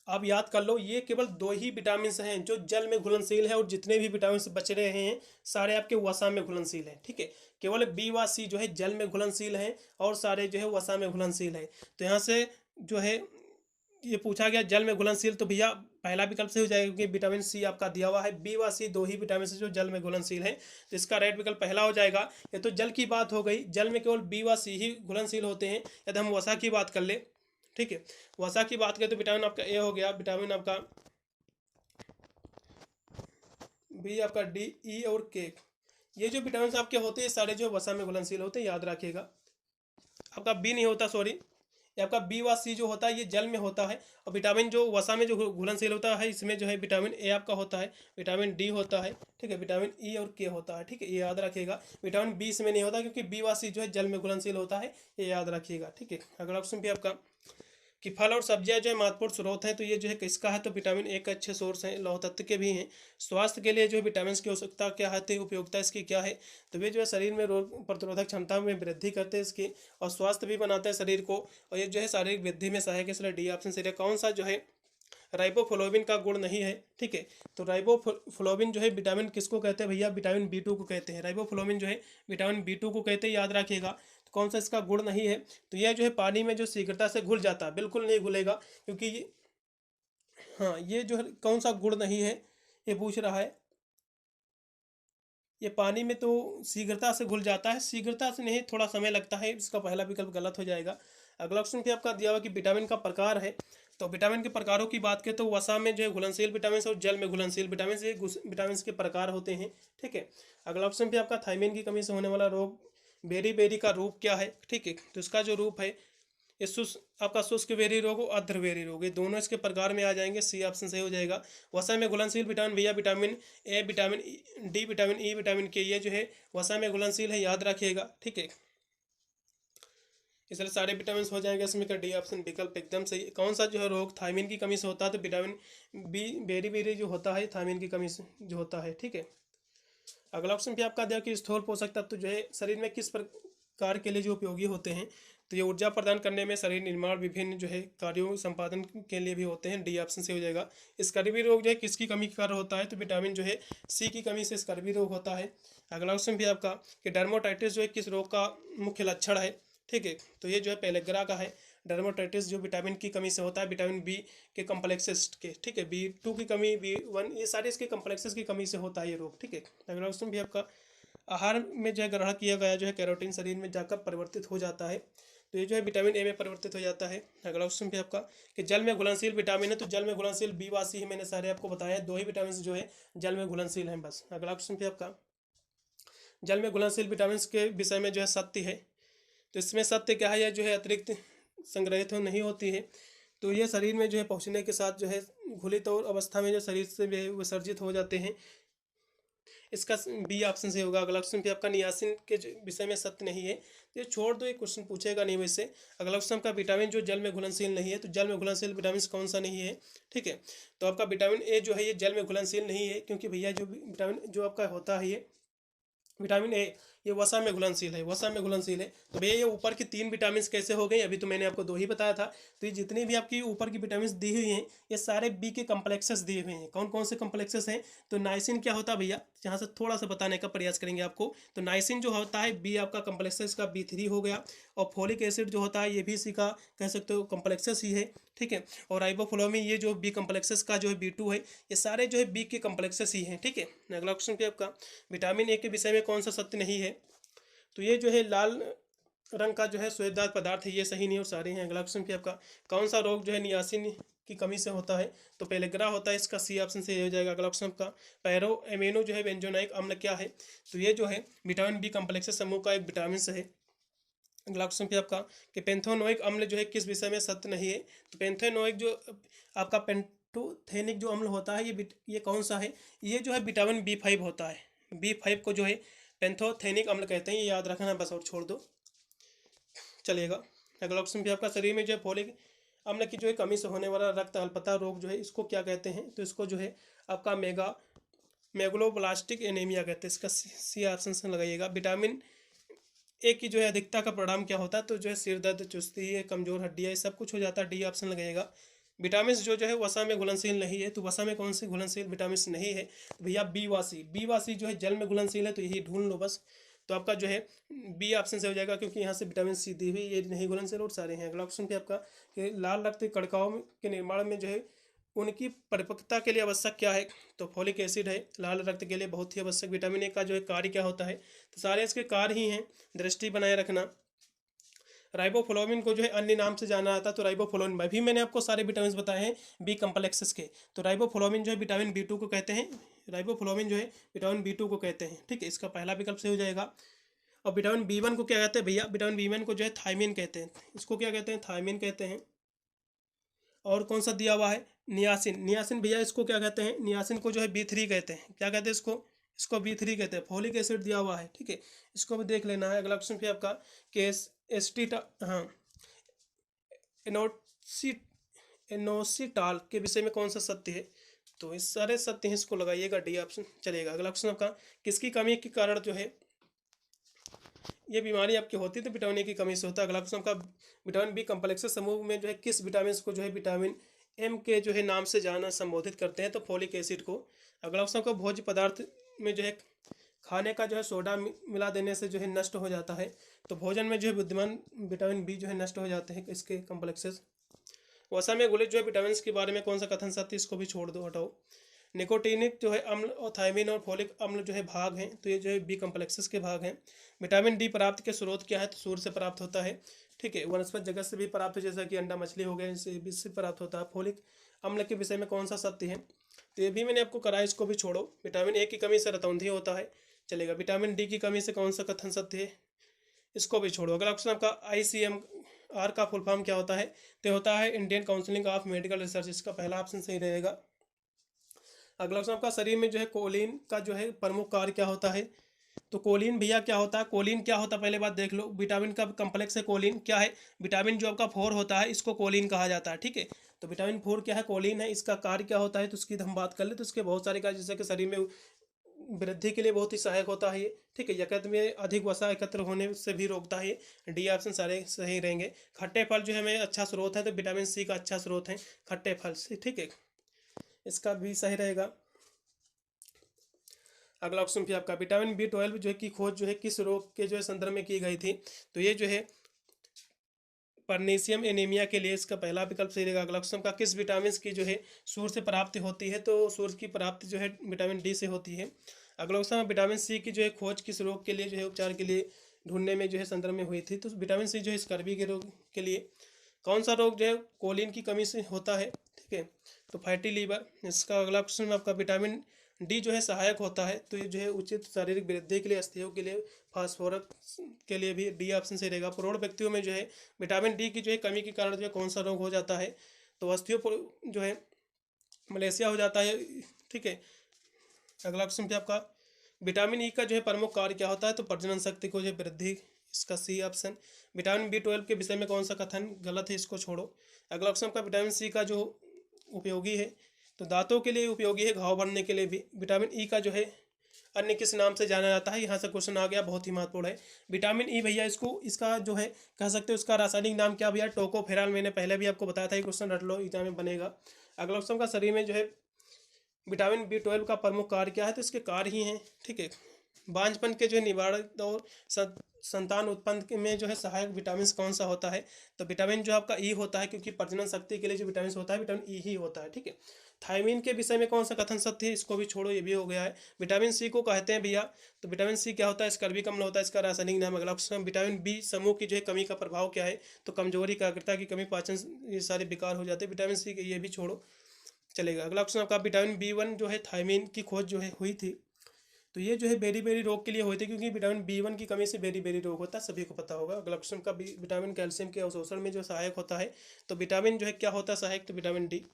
आप याद कर लो, ये केवल दो ही विटामिन हैं जो जल में घुलनशील है, और जितने भी विटामिन बच रहे हैं सारे आपके वसा में घुलनशील हैं, ठीक है। केवल बी व सी जो है जल में घुलनशील हैं और सारे जो है वसा में घुलनशील है। तो यहाँ से जो है ये पूछा गया जल में घुलनशील, तो भैया पहला विकल्प से हो जाएगा क्योंकि विटामिन सी आपका दिया हुआ है। बी व सी दो ही विटामिन से जो जल में घुलनशील है, तो इसका राइट विकल्प पहला हो जाएगा। ये तो जल की बात हो गई, जल में केवल बी व सी ही घुलनशील होते हैं। यदि हम वसा की बात कर ले, ठीक है, वसा की बात करें तो विटामिन आपका ए हो गया, विटामिन आपका बी, आपका डी, ई और के, ये जो विटामिन आपके होते हैं सारे जो वसा में घुलनशील होते हैं, याद रखिएगा। आपका बी नहीं होता, सॉरी, ये आपका बी व सी जो होता है ये जल में होता है, और विटामिन जो वसा में जो घुलनशील होता है इसमें जो है विटामिन ए आपका होता है, विटामिन डी होता है, ठीक है, विटामिन ई और के होता है, ठीक है, ये याद रखिएगा। विटामिन बी इसमें नहीं होता क्योंकि बी व सी जो है जल में घुलनशील होता है, ये याद रखिएगा, ठीक है। अगला ऑप्शन भी आपका कि फल और सब्जियां जो है महत्वपूर्ण स्रोत हैं, तो ये जो है किसका है? तो विटामिन ए का अच्छे सोर्स हैं, लौह तत्व के भी हैं। स्वास्थ्य के लिए जो विटामिन की आवश्यकता क्या है, तो उपयोगिता इसकी क्या है? तो वे जो है शरीर में रोग प्रतिरोधक क्षमता में वृद्धि करते हैं इसकी, और स्वास्थ्य भी बनाते हैं शरीर को, और ये जो है शारीरिक वृद्धि में सहायक है, इसलिए डी ऑप्शन सही है। कौन सा जो है राइबोफ्लोविन का गुण नहीं है, ठीक है। तो राइबोफ्लोविन जो है विटामिन किसको कहते हैं भैया? विटामिन बी2 को कहते हैं। राइबोफ्लोविन जो है विटामिन बी2 को कहते हैं, याद रखिएगा। तो कौन सा इसका गुण नहीं है? तो यह जो है पानी में जो शीघ्रता से घुल जाता है, बिल्कुल नहीं घुलेगा क्योंकि ये, हाँ, ये जो है कौन सा गुण नहीं है ये पूछ रहा है। ये पानी में तो शीघ्रता से घुल जाता है, शीघ्रता से नहीं, थोड़ा समय लगता है, इसका पहला विकल्प गलत हो जाएगा। अगला ऑप्शन भी आपका दिया हुआ कि विटामिन का प्रकार है, तो विटामिन के प्रकारों की बात करें तो वसा में जो है घुलनशील विटामिन और जल में घुलनशील विटामिन से विटामिन के प्रकार होते हैं, ठीक है। अगला ऑप्शन भी आपका थायमिन की कमी से होने वाला रोग बेरी बेरी का रूप क्या है, ठीक है। तो इसका जो रूप है ये आपका शुष्क बेरी रोग और अर्ध बेरी रोग, ये दोनों इसके प्रकार में आ जाएंगे, सी ऑप्शन सही हो जाएगा। वसा में घुलनशील विटामिन भैया vitamin A, vitamin D, vitamin E, vitamin के, ये जो है वसा में घुलनशील है, याद रखिएगा, ठीक है। इसलिए सारे विटामिन हो जाएंगे, इसमें का डी ऑप्शन विकल्प एकदम सही। कौन सा जो है रोग थायमिन की कमी से होता है? तो विटामिन बी बेरी बेरी जो होता है थायमिन की कमी से जो होता है, ठीक है। अगला ऑप्शन भी आपका दिया कि स्थूल पोषक तत्व जो है शरीर में किस प्रकार के लिए जो उपयोगी होते हैं? तो ये ऊर्जा प्रदान करने में, शरीर निर्माण, विभिन्न जो है कार्यों संपादन के लिए भी होते हैं, डी ऑप्शन से हो जाएगा। स्कर्वी रोग जो है किसकी कमी के कारण होता है? तो विटामिन जो है सी की कमी से स्कर्वी रोग होता है। अगला ऑप्शन भी आपका कि डर्मोटाइटिस जो है किस रोग का मुख्य लक्षण है, ठीक है। तो ये जो है पेलेग्रा का है। डर्मोटाइटिस जो विटामिन की कमी से होता है, विटामिन बी के कम्प्लेक्सेस के, ठीक है, बी2 की कमी, बी1, ये सारे इसके कम्प्लेक्सेस की कमी से होता है ये रोग, ठीक है। अगला ऑप्शन भी आपका आहार में जो है ग्रहण किया गया जो है कैरोटीन शरीर में जाकर परिवर्तित हो जाता है, तो ये जो है विटामिन ए में परिवर्तित हो जाता है। अगला ऑप्शन भी आपका कि जल में घुलनशील विटामिन है, तो जल में घुलनशील बी व सी है, मैंने सारे आपको बताया, दो ही विटामिन जो है जल में घुलनशील हैं बस। अगला ऑप्शन भी आपका जल में घुलनशील विटामिन के विषय में जो है सत्य है, तो इसमें सत्य क्या है? यह जो है अतिरिक्त संग्रहित नहीं होती है, तो ये शरीर में जो है पहुँचने के साथ जो है घुलित और अवस्था में जो शरीर से विसर्जित हो जाते हैं, इसका बी ऑप्शन से होगा। अगला क्वेश्चन पे आपका नियासिन के विषय में सत्य नहीं है, तो ये छोड़ दो, ये क्वेश्चन पूछेगा नहीं वैसे। अगला क्वेश्चन का विटामिन जो जल में घुलनशील नहीं है, तो जल में घुलनशील विटामिन कौन सा नहीं है? ठीक है, तो आपका विटामिन ए जो है ये जल में घुलनशील नहीं है, क्योंकि भैया जो विटामिन जो आपका होता है ये विटामिन ए, ये वसा में घुलनशील है, वसा में घुलनशील है। तो भैया ये ऊपर की 3 विटामिन कैसे हो गई? अभी तो मैंने आपको 2 ही बताया था। तो ये जितनी भी आपकी ऊपर की विटामिन दी हुई हैं, ये सारे बी के कम्प्लेक्सेस दिए हुए हैं। कौन कौन से कम्प्लेक्सेस हैं? तो नाइसिन क्या होता है भैया, यहाँ से थोड़ा सा बताने का प्रयास करेंगे आपको। तो नाइसिन जो होता है बी आपका कम्प्लेक्सेस का B3 हो गया, और फोलिक एसिड जो होता है ये भी इसी का कह सकते हो कम्प्लेक्सेस ही है। ठीक है, और राइबोफ्लोविन ये जो बी कम्प्लेक्सेस का जो है B2 है, ये सारे जो है बी के कम्प्लेक्सेस ही हैं। ठीक है, अगला क्वेश्चन पे आपका विटामिन ए के विषय में कौन सा सत्य नहीं है? तो ये जो है लाल रंग का जो है स्वेददार पदार्थ है, ये सही नहीं और सारे हैं। अगला क्वेश्चन पे आपका कौन सा रोग जो है नियासिन की कमी से होता है? तो पेलेग्रा होता है, इसका सी ऑप्शन से हो जाएगा। अगला क्वेश्चन का पैरो एमिनो जो है बेंजोनाइक अम्ल क्या है? तो ये जो है विटामिन बी कम्प्लेक्स समूह का एक विटामिन है। अगला क्वेश्चन पे आपका कि पेंथोनोइक अम्ल जो है किस विषय में सत्य नहीं है? तो पेंथोनोइक जो आपका पेंटोथेनिक जो अम्ल होता है ये कौन सा है? ये जो है विटामिन B5 होता है। B5 को जो है पेंथोथेनिक अम्ल कहते हैं, ये याद रखना बस, और छोड़ दो चलेगा। अगला क्वेश्चन भी आपका शरीर में जो है फोलिक अम्ल की जो है कमी से होने वाला रक्त अल्पता रोग जो है इसको क्या कहते हैं? तो इसको जो है आपका मेगलोब्लास्टिक एनीमिया कहते हैं, इसका सी ऑप्शन से लगाइएगा। विटामिन ए की जो है अधिकता का परिणाम क्या होता है? तो जो है सिर दर्द, चुस्ती है, कमजोर हड्डियाँ, ये सब कुछ हो जाता है, डी ऑप्शन लगेगा। विटामिन जो है वसा में घुलनशील नहीं है, तो वसा में कौन सी घुलनशील विटामिन नहीं है? तो भैया बी वासी जो है जल में घुलनशील है, तो यही ढूंढ लो बस। तो आपका जो है बी ऑप्शन से हो जाएगा, क्योंकि यहाँ से विटामिन सी दी हुई, ये नहीं घुलनशील और सारे हैं। अगला ऑप्शन पे आपका कि लाल रक्त कणिकाओं के निर्माण में जो है उनकी परिपक्वता के लिए आवश्यक क्या है? तो फॉलिक एसिड है लाल रक्त के लिए बहुत ही आवश्यक। विटामिन ए का जो है कार्य क्या होता है? तो सारे इसके कार्य ही हैं, दृष्टि बनाए रखना। राइबोफ्लोविन को जो है अन्य नाम से जाना जाता है, तो राइबोफ्लोविन भी मैंने आपको सारे विटामिन बताए हैं बी कम्प्लेक्सेस के। तो राइबोफ्लोविन जो है विटामिन B2 को कहते हैं, राइबोफ्लोविन जो है विटामिन B2 को कहते हैं। ठीक है, इसका पहला विकल्प से हो जाएगा। और विटामिन B1 को क्या कहते हैं भैया? विटामिन B1 को जो है थायमिन कहते हैं, इसको क्या कहते हैं? थायमिन कहते हैं। और कौन सा दिया हुआ है? नियासिन, नियासिन भैया इसको क्या कहते हैं? नियासिन को जो है B3 कहते हैं। क्या कहते हैं इसको? इसको B3 कहते हैं। फोलिक एसिड दिया हुआ है, ठीक है, इसको भी देख लेना है। अगला क्वेश्चन पे आपका केस हाँ एनोसी एनोसिटाल के विषय में कौन सा सत्य है? तो इस सारे सत्य हैं, इसको लगाइएगा, डी ऑप्शन चलेगा। अगला क्वेश्चन आपका किसकी कमी के कारण जो है ये बीमारी आपकी होती है? तो विटामिन ए की कमी से होता है। अगला क्वेश्चन का विटामिन बी कम्प्लेक्स समूह में जो है किस विटामिन को जो है विटामिन एम के जो है नाम से जाना संबोधित करते हैं? तो फोलिक एसिड को। अगला क्वेश्चन का भोज्य पदार्थ में जो है खाने का जो है सोडा मिला देने से जो है नष्ट हो जाता है, तो भोजन में जो है विद्यमान विटामिन बी जो है नष्ट हो जाते हैं इसके कम्प्लेक्सेस। वसा में घुले जो है विटामिन के बारे में कौन सा कथन सत्य? इसको भी छोड़ दो, हटाओ। निकोटीनिक जो है अम्ल और थायमिन और फोलिक अम्ल जो है भाग हैं, तो ये जो है बी कम्प्लेक्सेस के भाग हैं। विटामिन डी प्राप्त के स्रोत क्या है? तो सूर्य से प्राप्त होता है, ठीक है, वनस्पति जगत से भी प्राप्त है, जैसा कि अंडा मछली हो गया, इनसे भी से प्राप्त होता है। फोलिक अम्ल के विषय में कौन सा सत्य है? तो ये भी मैंने आपको कराया, इसको भी छोड़ो। विटामिन ए की कमी से रतौंधी होता है, चलेगा। विटामिन डी की कमी से कौन सा कथन सत्य है? इसको भी छोड़ो। अगला क्वेश्चन आपका ICMR का फुल फॉर्म क्या होता है? तो होता है Indian council of medical research, इसका पहला ऑप्शन सही रहेगा। अगला क्वेश्चन आपका शरीर में जो है कोलिन का जो है प्रमुख कार्य क्या होता है? तो कोलिन भैया क्या होता है? कोलिन क्या होता है पहले बात देख लो। विटामिन का कम्प्लेक्स है कोलिन, क्या है? विटामिन जो आपका 4 होता है इसको कोलिन कहा जाता है, ठीक है। तो विटामिन 4 क्या है? कोलिन है। इसका कार्य क्या होता है? तो उसकी हम बात कर ले तो इसके बहुत सारे कार्य, जैसे कि शरीर में वृद्धि के लिए बहुत ही सहायक होता है ये, ठीक है। यकृत में अधिक वसा एकत्र होने से भी रोकता है ये, डी ऑप्शन सारे सही रहेंगे। खट्टे फल जो है हमें अच्छा स्रोत है, तो विटामिन सी का अच्छा स्रोत है खट्टे फल से, ठीक है, इसका भी सही रहेगा। अगला ऑप्शन भी आपका विटामिन B12 जो है की खोज जो है किस रोग के जो है संदर्भ में की गई थी? तो ये जो है परनीसियम एनीमिया के लिए, इसका पहला विकल्प सही रहेगा। अगला क्वेश्चन का किस विटामिन की जो है सूर्य से प्राप्ति होती है? तो सूर्य की प्राप्ति जो है विटामिन डी से होती है। अगला क्वेश्चन विटामिन सी की जो है खोज किस रोग के लिए जो है उपचार के लिए ढूंढने में जो है संदर्भ में हुई थी? तो विटामिन सी जो है स्कर्वी के रोग के लिए। कौन सा रोग जो है कोलिन की कमी से होता है? ठीक है, तो फैटी लीवर। इसका अगला क्वेश्चन आपका विटामिन डी जो है सहायक होता है, तो ये जो है उचित शारीरिक वृद्धि के लिए, अस्थियों के लिए, फास्फोरस के लिए भी, डी ऑप्शन से रहेगा। प्रौढ़ व्यक्तियों में जो है विटामिन डी की जो है कमी के कारण जो है कौन सा रोग हो जाता है? तो अस्थियों जो है मलेशिया हो जाता है, ठीक है। अगला क्वेश्चन पे आपका विटामिन ई का जो है प्रमुख कार्य क्या होता है, तो प्रजनन शक्ति को जो है वृद्धि, इसका सी ऑप्शन। विटामिन बी 12 के विषय में कौन सा कथन गलत है, इसको छोड़ो। अगला ऑप्शन का विटामिन सी का जो उपयोगी है, तो दांतों के लिए उपयोगी है, घाव भरने के लिए भी। विटामिन ई का जो है अन्य किस नाम से जाना जाता है, यहाँ से क्वेश्चन आ गया, बहुत ही महत्वपूर्ण है। विटामिन ई भैया इसको, इसका जो है कह सकते हो इसका रासायनिक नाम क्या भैया, टोकोफेरॉल। मैंने पहले भी आपको बताया था, ये क्वेश्चन रट लो, एग्जाम में बनेगा। अगला ऑप्शन का शरीर में जो है विटामिन बी 12 का प्रमुख कार्य क्या है, तो इसके कार्य ही हैं, ठीक है। बांझपन के जो है निवारक और संतान उत्पन्न में जो है सहायक विटामिन कौन सा होता है, तो विटामिन जो आपका ई होता है, क्योंकि प्रजनन शक्ति के लिए जो विटामिन होता है विटामिन ई ही होता है, ठीक है। थायमीन के विषय में कौन सा कथन सत्य है, इसको भी छोड़ो, ये भी हो गया है। विटामिन सी को कहते हैं भैया, तो विटामिन सी क्या होता है, स्कर्वी अम्ल होता है, इसका रासायनिक नाम। अगला ऑप्शन विटामिन बी समूह की जो है कमी का प्रभाव क्या है, तो कमजोरी, एकाग्रता की कमी, पाचन, ये सारे विकार हो जाते हैं। विटामिन सी के ये भी छोड़ो, चलेगा। अगला ऑप्शन आपका विटामिन बी 1 जो है थायमीन की खोज जो है हुई थी, तो ये जो है बेरी रोग के लिए हुए थे, क्योंकि विटामिन बी 1 की कमी से बेरी रोग होता है, सभी को पता होगा। अगला ऑप्शन का विटामिन कैल्शियम के अवशोषण में जो सहायक होता है, तो विटामिन जो है क्या होता है सहायक, तो विटामिन डी।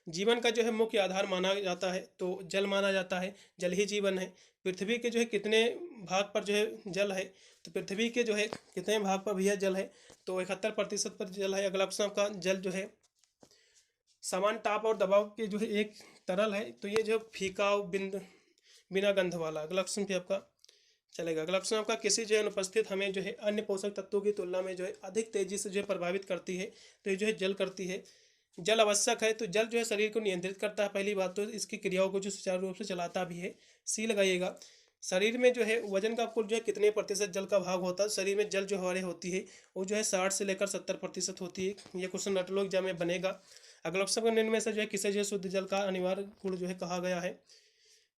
जीवन का जो है मुख्य आधार माना जाता है, तो जल माना जाता है, जल ही जीवन है। पृथ्वी के जो है कितने भाग पर जो है जल है, तो पृथ्वी के जो है कितने भाग पर भैया जल है, तो 71% पर जल है। अगला ऑप्शन आपका जल जो है समान ताप और दबाव के जो है एक तरल है, तो ये जो फीका बिना गंध वाला। अगला ऑप्शन भी आपका चलेगा। अगला ऑप्शन आपका किसी जो है अनुपस्थित हमें जो है अन्य पोषक तत्वों की तुलना में जो है अधिक तेजी से जो है प्रभावित करती है, तो ये जो है जल करती है। जल आवश्यक है, तो जल जो है शरीर को नियंत्रित करता है, पहली बात तो इसकी क्रियाओं को जो सुचारू रूप से चलाता भी है, सी लगाइएगा। शरीर में जो है वजन का कुल जो है कितने प्रतिशत जल का भाग होता है, शरीर में जल जो हमारे होती है वो जो है 60 से लेकर 70% होती है। ये क्वेश्चन रट लो, एग्जाम में बनेगा। अगला ऑप्शन का निम्न में से जो है किसे जो है शुद्ध जल का अनिवार्य गुण जो है कहा गया है,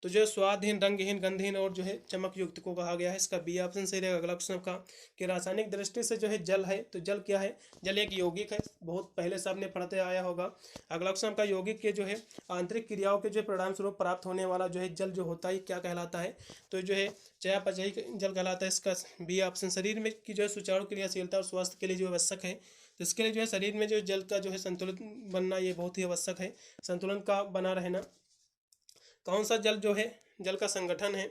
तो जो है स्वादहीन, रंगहीन, गंधहीन और जो है चमक युक्त को कहा गया है, इसका बी ऑप्शन सही रहेगा। अगला ऑप्शन का कि रासायनिक दृष्टि से जो है जल है, तो जल क्या है, जल एक यौगिक है, बहुत पहले से आपने पढ़ते आया होगा। अगला ऑप्शन का यौगिक के जो है आंतरिक क्रियाओं के जो परिणाम स्वरूप प्राप्त होने वाला जो है जल जो होता है क्या कहलाता है, तो जो है चयापचयी जल कहलाता है, इसका बी ऑप्शन। शरीर में की जो है सुचारू क्रियाशीलता और स्वास्थ्य के लिए जो आवश्यक है, तो इसके लिए जो है शरीर में जो जल का जो है संतुलित बनना ये बहुत ही आवश्यक है, संतुलन का बना रहना। कौन सा जल जो है जल का संगठन है,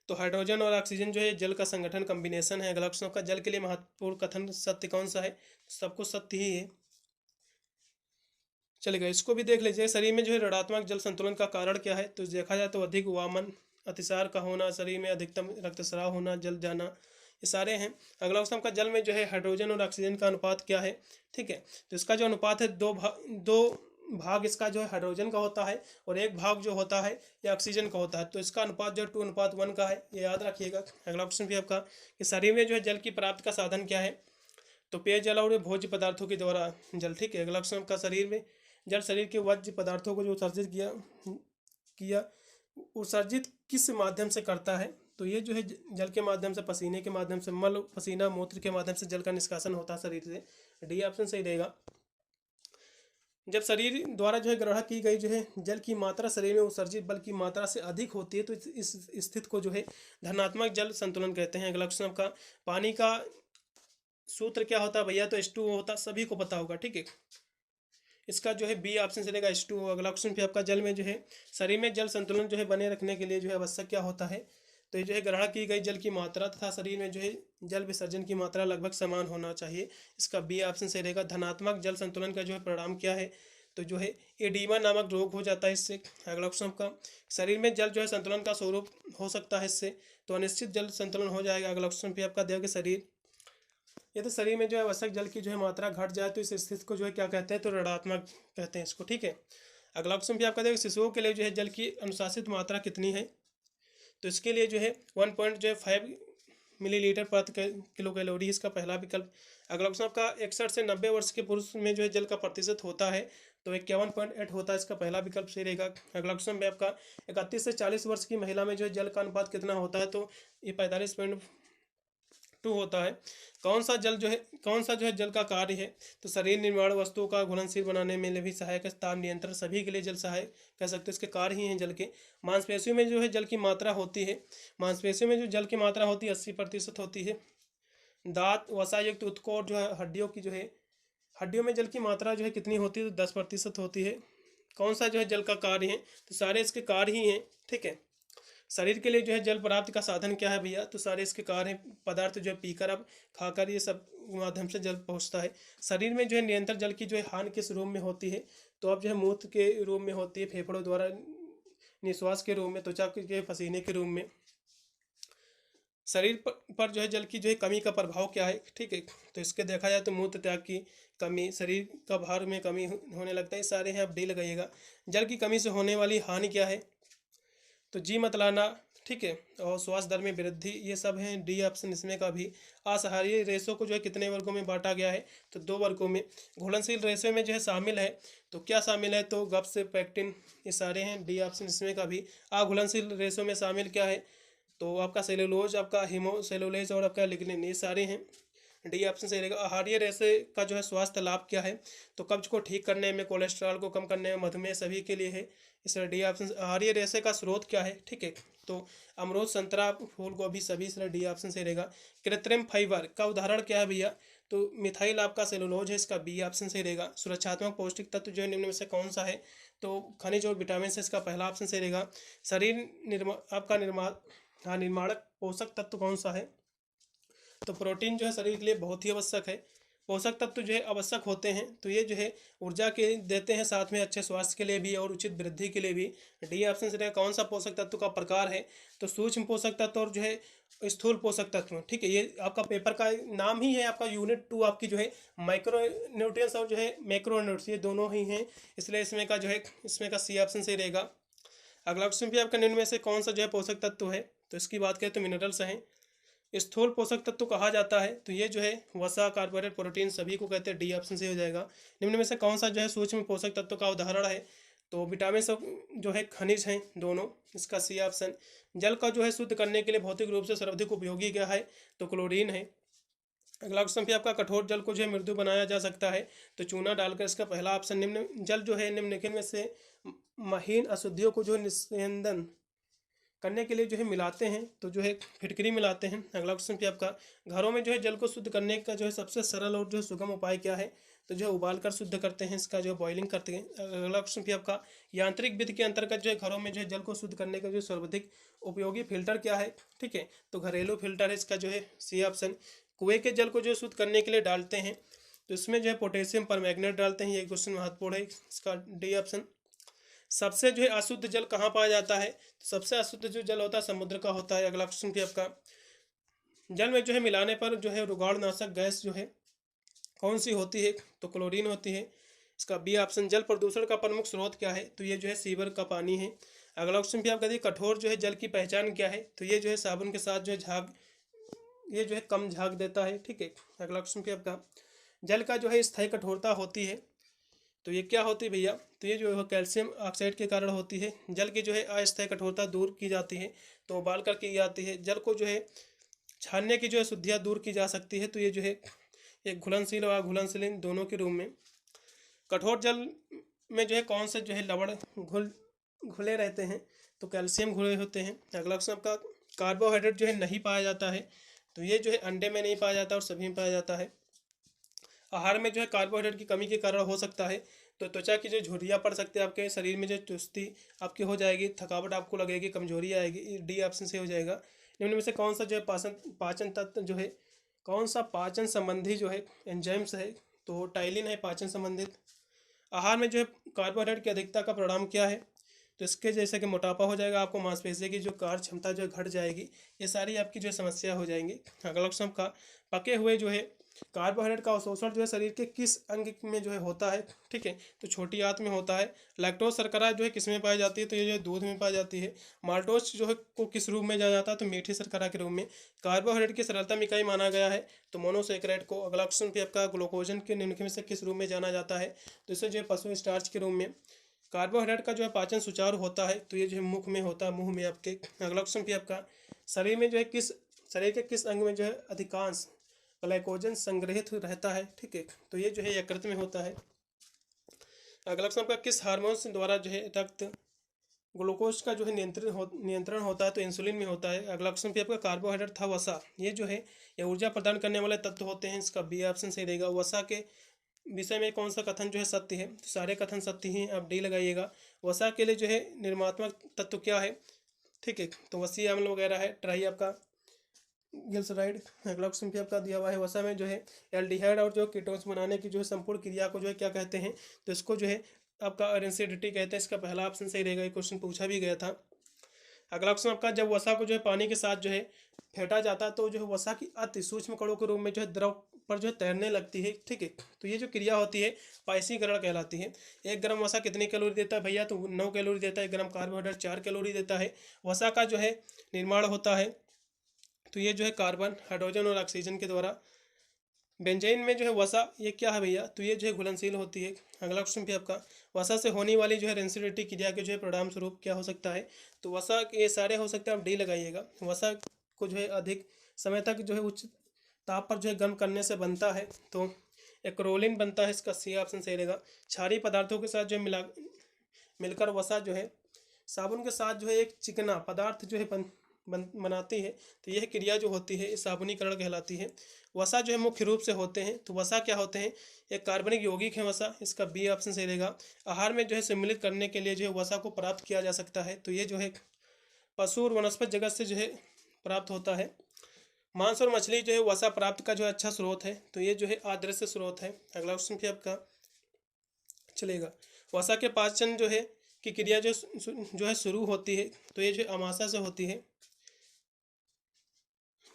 तो हाइड्रोजन और ऑक्सीजन जो है जल का संगठन कॉम्बिनेशन है। अगला ऑप्शन का जल के लिए महत्वपूर्ण कथन सत्य कौन सा है, सब कुछ सत्य ही है, चलेगा। इसको भी देख लीजिए। शरीर में जो है ऋणात्मक जल संतुलन का कारण क्या है, तो देखा जाए तो अधिक वामन, अतिसार का होना, शरीर में अधिकतम रक्तस्राव होना, जल जाना, ये सारे हैं। अगला ऑप्शन का जल में जो है हाइड्रोजन और ऑक्सीजन का अनुपात क्या है, ठीक है। तो इसका जो अनुपात है दो भाग इसका जो है हाइड्रोजन का होता है और एक भाग जो होता है ये ऑक्सीजन का होता है, तो इसका अनुपात जो 2:1 का है, ये याद रखिएगा। अगला ऑप्शन भी आपका कि शरीर में जो है जल की प्राप्ति का साधन क्या है, तो पेयजल और भोज्य पदार्थों के द्वारा जल, ठीक है। अगला ऑप्शन का शरीर में जल शरीर के वर्ज्य पदार्थों को जो उत्सर्जित किया उत्सर्जित किस माध्यम से करता है, तो ये जो है जल के माध्यम से, पसीने के माध्यम से, मल, पसीना, मूत्र के माध्यम से जल का निष्कासन होता है शरीर से, डी ऑप्शन सही रहेगा। जब शरीर द्वारा जो है ग्रहण की गई जो है जल की मात्रा शरीर में उत्सर्जित बल की मात्रा से अधिक होती है, तो इस स्थिति को जो है धनात्मक जल संतुलन कहते हैं। अगला ऑप्शन का पानी का सूत्र क्या होता है भैया, तो H2O होता है, सभी को पता होगा, ठीक है। इसका जो है बी ऑप्शन से लेगा H2O। अगला ऑप्शन भी आपका जल में जो है शरीर में जल संतुलन जो है बने रखने के लिए जो है आवश्यक क्या होता है, तो ये जो है ग्रहण की गई जल की मात्रा तथा शरीर में जो है जल विसर्जन की मात्रा लगभग समान होना चाहिए, इसका बी ऑप्शन से रहेगा। धनात्मक जल संतुलन का जो है परिणाम क्या है, तो जो है एडीमा नामक रोग हो जाता है इससे। अगला ऑप्शन का शरीर में जल जो है संतुलन का स्वरूप हो सकता है इससे, तो अनिश्चित जल संतुलन हो जाएगा। अगला ऑप्शन भी आपका देगा शरीर, ये तो शरीर में जो है आवश्यक जल की जो है मात्रा घट जाए तो इस स्थिति को जो है क्या कहते हैं, तो ऋणात्मक कहते हैं इसको, ठीक है। अगला ऑप्शन भी आपका देगा शिशुओं के लिए जो है जल की अनुशासित मात्रा कितनी है, तो इसके लिए जो है 1.5 मिलीलीटर प्रति किलो कैलोरी, इसका पहला विकल्प। अगला ऑप्शन आपका 61 से 90 वर्ष के पुरुष में जो है जल का प्रतिशत होता है, तो 51.8 होता है, इसका पहला विकल्प सही रहेगा। अगला ऑप्शन में आपका 31 से 40 वर्ष की महिला में जो है जल का अनुपात कितना होता है, तो ये 45.2 होता है। कौन सा जो है जल का कार्य है, तो शरीर निर्माण वस्तुओं का घुलनशील बनाने में भी सहायक है, ताप नियंत्रण, सभी के लिए जल सहायक कह सकते हैं, इसके कार्य ही हैं जल के। मांसपेशियों में जो है जल की मात्रा होती है, मांसपेशियों में जो जल की मात्रा होती है 80% होती है। दांत, वसायुक्त उत्तक और जो है हड्डियों की जो है हड्डियों में जल की मात्रा जो है कितनी होती है, तो 10% होती है। कौन सा जो है जल का कार्य है, तो सारे इसके कार्य ही हैं, ठीक है। शरीर के लिए जो है जल प्राप्ति का साधन क्या है भैया, तो सारे इसके कार्य पदार्थ जो है पीकर, अब खाकर, ये सब माध्यम से जल पहुँचता है। शरीर में जो है निरंतर जल की जो है हानि किस रूप में होती है, तो अब जो है मूत्र के रूप में होती है, फेफड़ों द्वारा निश्वास के रूप में, त्वचा के पसीने के रूप में। शरीर पर जो है जल की जो है कमी का प्रभाव क्या है, ठीक है, तो इसके देखा जाए तो मूत्र त्याग की कमी, शरीर का भार में कमी होने लगता है, सारे हैं, आप डी लगाइएगा। जल की कमी से होने वाली हानि क्या है, तो जी मत लाना, ठीक है, और श्वास दर में वृद्धि, ये सब हैं डी ऑप्शन इसमें का भी। आहारीय रेशों को जो है कितने वर्गों में बांटा गया है, तो 2 वर्गों में। घुलनशील रेशे में जो है शामिल है, तो क्या शामिल है, तो गप्स, पेक्टिन, ये सारे हैं डी ऑप्शन इसमें का भी। अघुलनशील रेशों में शामिल क्या है, तो आपका सेलुलोज, आपका हीमोसेलुलोज और आपका लिग्निन, ये सारे हैं, डी ऑप्शन सही रहेगा। आहारीय रेशे का जो है स्वास्थ्य लाभ क्या है, तो कब्ज को ठीक करने में, कोलेस्ट्रॉल को कम करने में, मधुमेह सभी के लिए है, इसलिए डी ऑप्शन। आहारीय रेशे का स्रोत क्या है, ठीक है, तो अमरूद, संतरा, फूल गोभी सभी, इसलिए डी ऑप्शन सही रहेगा। कृत्रिम फाइबर का उदाहरण क्या है भैया, तो मिथाइल आपका सेलुलोज है, इसका बी ऑप्शन सही रहेगा। सुरक्षात्मक पौष्टिक तत्व जो है निम्न में से कौन सा है, तो खनिज और विटामिन से, इसका पहला ऑप्शन सही रहेगा। शरीर आपका निर्माणक पोषक तत्व कौन सा है, तो प्रोटीन जो है शरीर के लिए बहुत ही आवश्यक है। पोषक तत्व जो है आवश्यक होते हैं, तो ये जो है ऊर्जा के देते हैं, साथ में अच्छे स्वास्थ्य के लिए भी और उचित वृद्धि के लिए भी। डी ऑप्शन से कौन सा पोषक तत्व का प्रकार है, तो सूक्ष्म पोषक तत्व और जो है स्थूल पोषक तत्व, ठीक है, ये आपका पेपर का नाम ही है, आपका यूनिट 2 आपकी जो है माइक्रो न्यूट्रिएंट्स और जो है मैक्रो न्यूट्रिएंट्स, ये दोनों ही हैं, इसलिए इसमें का जो है, इसमें का सी ऑप्शन सही रहेगा। अगला क्वेश्चन भी आपका निम्न में से कौन सा जो है पोषक तत्व है, तो इसकी बात करें तो मिनरल्स हैं। स्थूल पोषक तत्व कहा जाता है, तो ये जो है वसा, कार्बोहाइड्रेट, प्रोटीन सभी को कहते हैं, डी ऑप्शन से हो जाएगा। निम्न में से कौन सा जो है सूक्ष्म पोषक तत्व का उदाहरण है, तो विटामिन सब जो है खनिज हैं दोनों, इसका सी ऑप्शन। जल का जो है शुद्ध करने के लिए भौतिक रूप से सर्वाधिक उपयोगी क्या है, तो क्लोरीन है। अगला क्वेश्चन भी आपका कठोर जल को जो है मृदु बनाया जा सकता है, तो चूना डालकर, इसका पहला ऑप्शन। निम्न जल जो है निम्नलिखित में से महीन अशुद्धियों को जो है निस्यंदन करने के लिए जो है मिलाते हैं, तो जो है फिटकरी मिलाते हैं। अगला क्वेश्चन भी आपका घरों में जो है जल को शुद्ध करने का जो है सबसे सरल और जो है सुगम उपाय क्या है, तो जो है उबाल कर शुद्ध करते हैं, इसका जो है बॉइलिंग करते हैं। अगला क्वेश्चन भी आपका यांत्रिक विधि के अंतर्गत जो है घरों में जो है जल को शुद्ध करने का जो सर्वाधिक उपयोगी फिल्टर क्या है, ठीक है, तो घरेलू फिल्टर है, इसका जो है सी ऑप्शन। कुएं के जल को जो शुद्ध करने के लिए डालते हैं, तो इसमें जो है पोटेशियम परमैंगनेट डालते हैं, ये क्वेश्चन महत्वपूर्ण है, इसका डी ऑप्शन। सबसे जो है अशुद्ध जल कहाँ पाया जाता है, तो सबसे अशुद्ध जो जल होता है समुद्र का होता है। अगला क्वेश्चन भी आपका जल में जो है मिलाने पर जो है रोगाणुनाशक गैस जो है कौन सी होती है, तो क्लोरीन होती है, इसका बी ऑप्शन। जल प्रदूषण का प्रमुख स्रोत क्या है, तो ये जो है सीवर का पानी है। अगला क्वेश्चन भी आप कहते हैं कठोर जो है जल की पहचान क्या है, तो ये जो है साबुन के साथ जो है झाग, ये जो है कम झाग देता है, ठीक है। अगला क्वेश्चन भी आपका जल का जो है स्थायी कठोरता होती है, तो ये क्या होती है भैया, तो ये जो है कैल्शियम ऑक्साइड के कारण होती है। जल की जो है अस्थायी कठोरता दूर की जाती है, तो उबाल कर की जाती है। जल को जो है छानने की जो है शुद्धियाँ दूर की जा सकती है, तो ये जो है एक घुलनशील और अघुलनशील दोनों के रूप में। कठोर जल में जो है कौन से जो है लवण घुले रहते हैं, तो कैल्शियम घुले होते हैं। अगला क्वेश्चन आपका कार्बोहाइड्रेट जो है नहीं पाया जाता है, तो ये जो है अंडे में नहीं पाया जाता और सभी में पाया जाता है। आहार में जो है कार्बोहाइड्रेट की कमी के कारण हो सकता है, तो त्वचा की जो झुर्रियाँ पड़ सकती है, आपके शरीर में जो चुस्ती आपकी हो जाएगी, थकावट आपको लगेगी, कमजोरी आएगी, डी ऑप्शन से हो जाएगा। निम्न में से कौन सा जो है पाचन तत्व जो है, कौन सा पाचन संबंधी जो है एंजाइम्स है, तो टाइलिन है पाचन संबंधित। आहार में जो है कार्बोहाइड्रेट की अधिकता का परिणाम क्या है, तो इसके जैसे कि मोटापा हो जाएगा, आपको मांसपेशी की जो कार्य क्षमता जो है घट जाएगी, ये सारी आपकी जो है समस्या हो जाएंगी। अगला क्वेश्चन का पके हुए जो है कार्बोहाइड्रेट का अवशोषण जो है शरीर के किस अंग में जो है होता है, ठीक है, तो छोटी आंत में होता है। लैक्टोज शर्करा जो है किस में पाई जाती है, तो ये जो है दूध में पाई जाती है। माल्टोज जो है को किस रूप में जाना जाता है, तो मीठी शर्करा के रूप में। कार्बोहाइड्रेट की सरलता में इकाई माना गया है, तो मोनोसेक्राइड को। अगला क्वेश्चन भी आपका ग्लूकोजन के निम्नलिखित में से किस रूप में जाना जाता है, तो इसे जो है पशु स्टार्च के रूप में। कार्बोहाइड्रेट का जो है पाचन सुचारू होता है, तो ये जो है मुख में होता है, मुंह में आपके। अगला क्वेश्चन भी आपका शरीर में जो है शरीर के किस अंग में जो है अधिकांश ग्लाइकोजन संग्रहित रहता है, ठीक है, तो ये जो है यकृत में होता है। अगला क्वेश्चन आपका किस हार्मोन द्वारा जो है रक्त ग्लूकोज का जो है नियंत्रण होता है, तो इंसुलिन में होता है। अगला क्वेश्चन भी आपका कार्बोहाइड्रेट था वसा, ये जो है ये ऊर्जा प्रदान करने वाले तत्व होते हैं, इसका बी ऑप्शन सही रहेगा। वसा के विषय में कौन सा कथन जो है सत्य है, तो सारे कथन सत्य ही, आप डी लगाइएगा। वसा के लिए जो है निर्मात्मक तत्व क्या है, ठीक है। तो वसीय अम्ल वगैरह है, ट्राई आपका ग्लिसराइड। अगला क्वेश्चन भी आपका दिया हुआ है, वसा में जो है एल्डिहाइड और जो कीटोन्स बनाने की जो है संपूर्ण क्रिया को जो है क्या कहते हैं, तो इसको जो है आपका रेसिडिटी कहते हैं। इसका पहला ऑप्शन सही रहेगा, ये क्वेश्चन पूछा भी गया था। अगला क्वेश्चन आपका, जब वसा को जो है पानी के साथ जो है फेंटा जाता है तो जो है वसा की अति सूक्ष्म कणों के रूप में जो है द्रव पर जो है तैरने लगती है, ठीक है। तो ये जो क्रिया होती है पाइसीकरण कहलाती है। 1 ग्राम वसा कितनी कैलोरी देता है भैया, तो 9 कैलोरी देता है। 1 ग्राम कार्बोहाइड्रेट 4 कैलोरी देता है। वसा का जो है निर्माण होता है, तो ये जो है कार्बन, हाइड्रोजन और ऑक्सीजन के द्वारा। बेंजीन में जो है वसा, ये क्या है भैया, तो ये जो है घुलनशील होती है। अगला क्वेश्चन भी आपका, वसा से होने वाली जो है रेंसिडिटी क्रिया के जो है परिणाम स्वरूप क्या हो सकता है, तो वसा ये सारे हो सकते हैं, आप डी लगाइएगा। वसा को जो है अधिक समय तक जो है उच्च ताप पर जो है गर्म करने से बनता है, तो एक्रोलिन बनता है, इसका सी ऑप्शन सही रहेगा। क्षारीय पदार्थों के साथ जो मिलकर वसा जो है साबुन के साथ जो है एक चिकना पदार्थ जो है बनाती है, तो यह क्रिया जो होती है साबुनीकरण कहलाती है। वसा जो है मुख्य रूप से होते हैं, तो वसा क्या होते हैं, एक कार्बनिक यौगिक है वसा, इसका बी ऑप्शन सही रहेगा। आहार में जो है सम्मिलित करने के लिए जो है वसा को प्राप्त किया जा सकता है, तो ये जो है पशु और वनस्पति जगत से जो है प्राप्त होता है। मांस और मछली जो है वसा प्राप्त का जो है अच्छा स्रोत है, तो ये जो है अदृश्य स्रोत है। अगला क्वेश्चन भी आपका चलेगा, वसा के पाचन जो है की क्रिया जो है शुरू होती है, तो ये जो है अमाशय से होती है,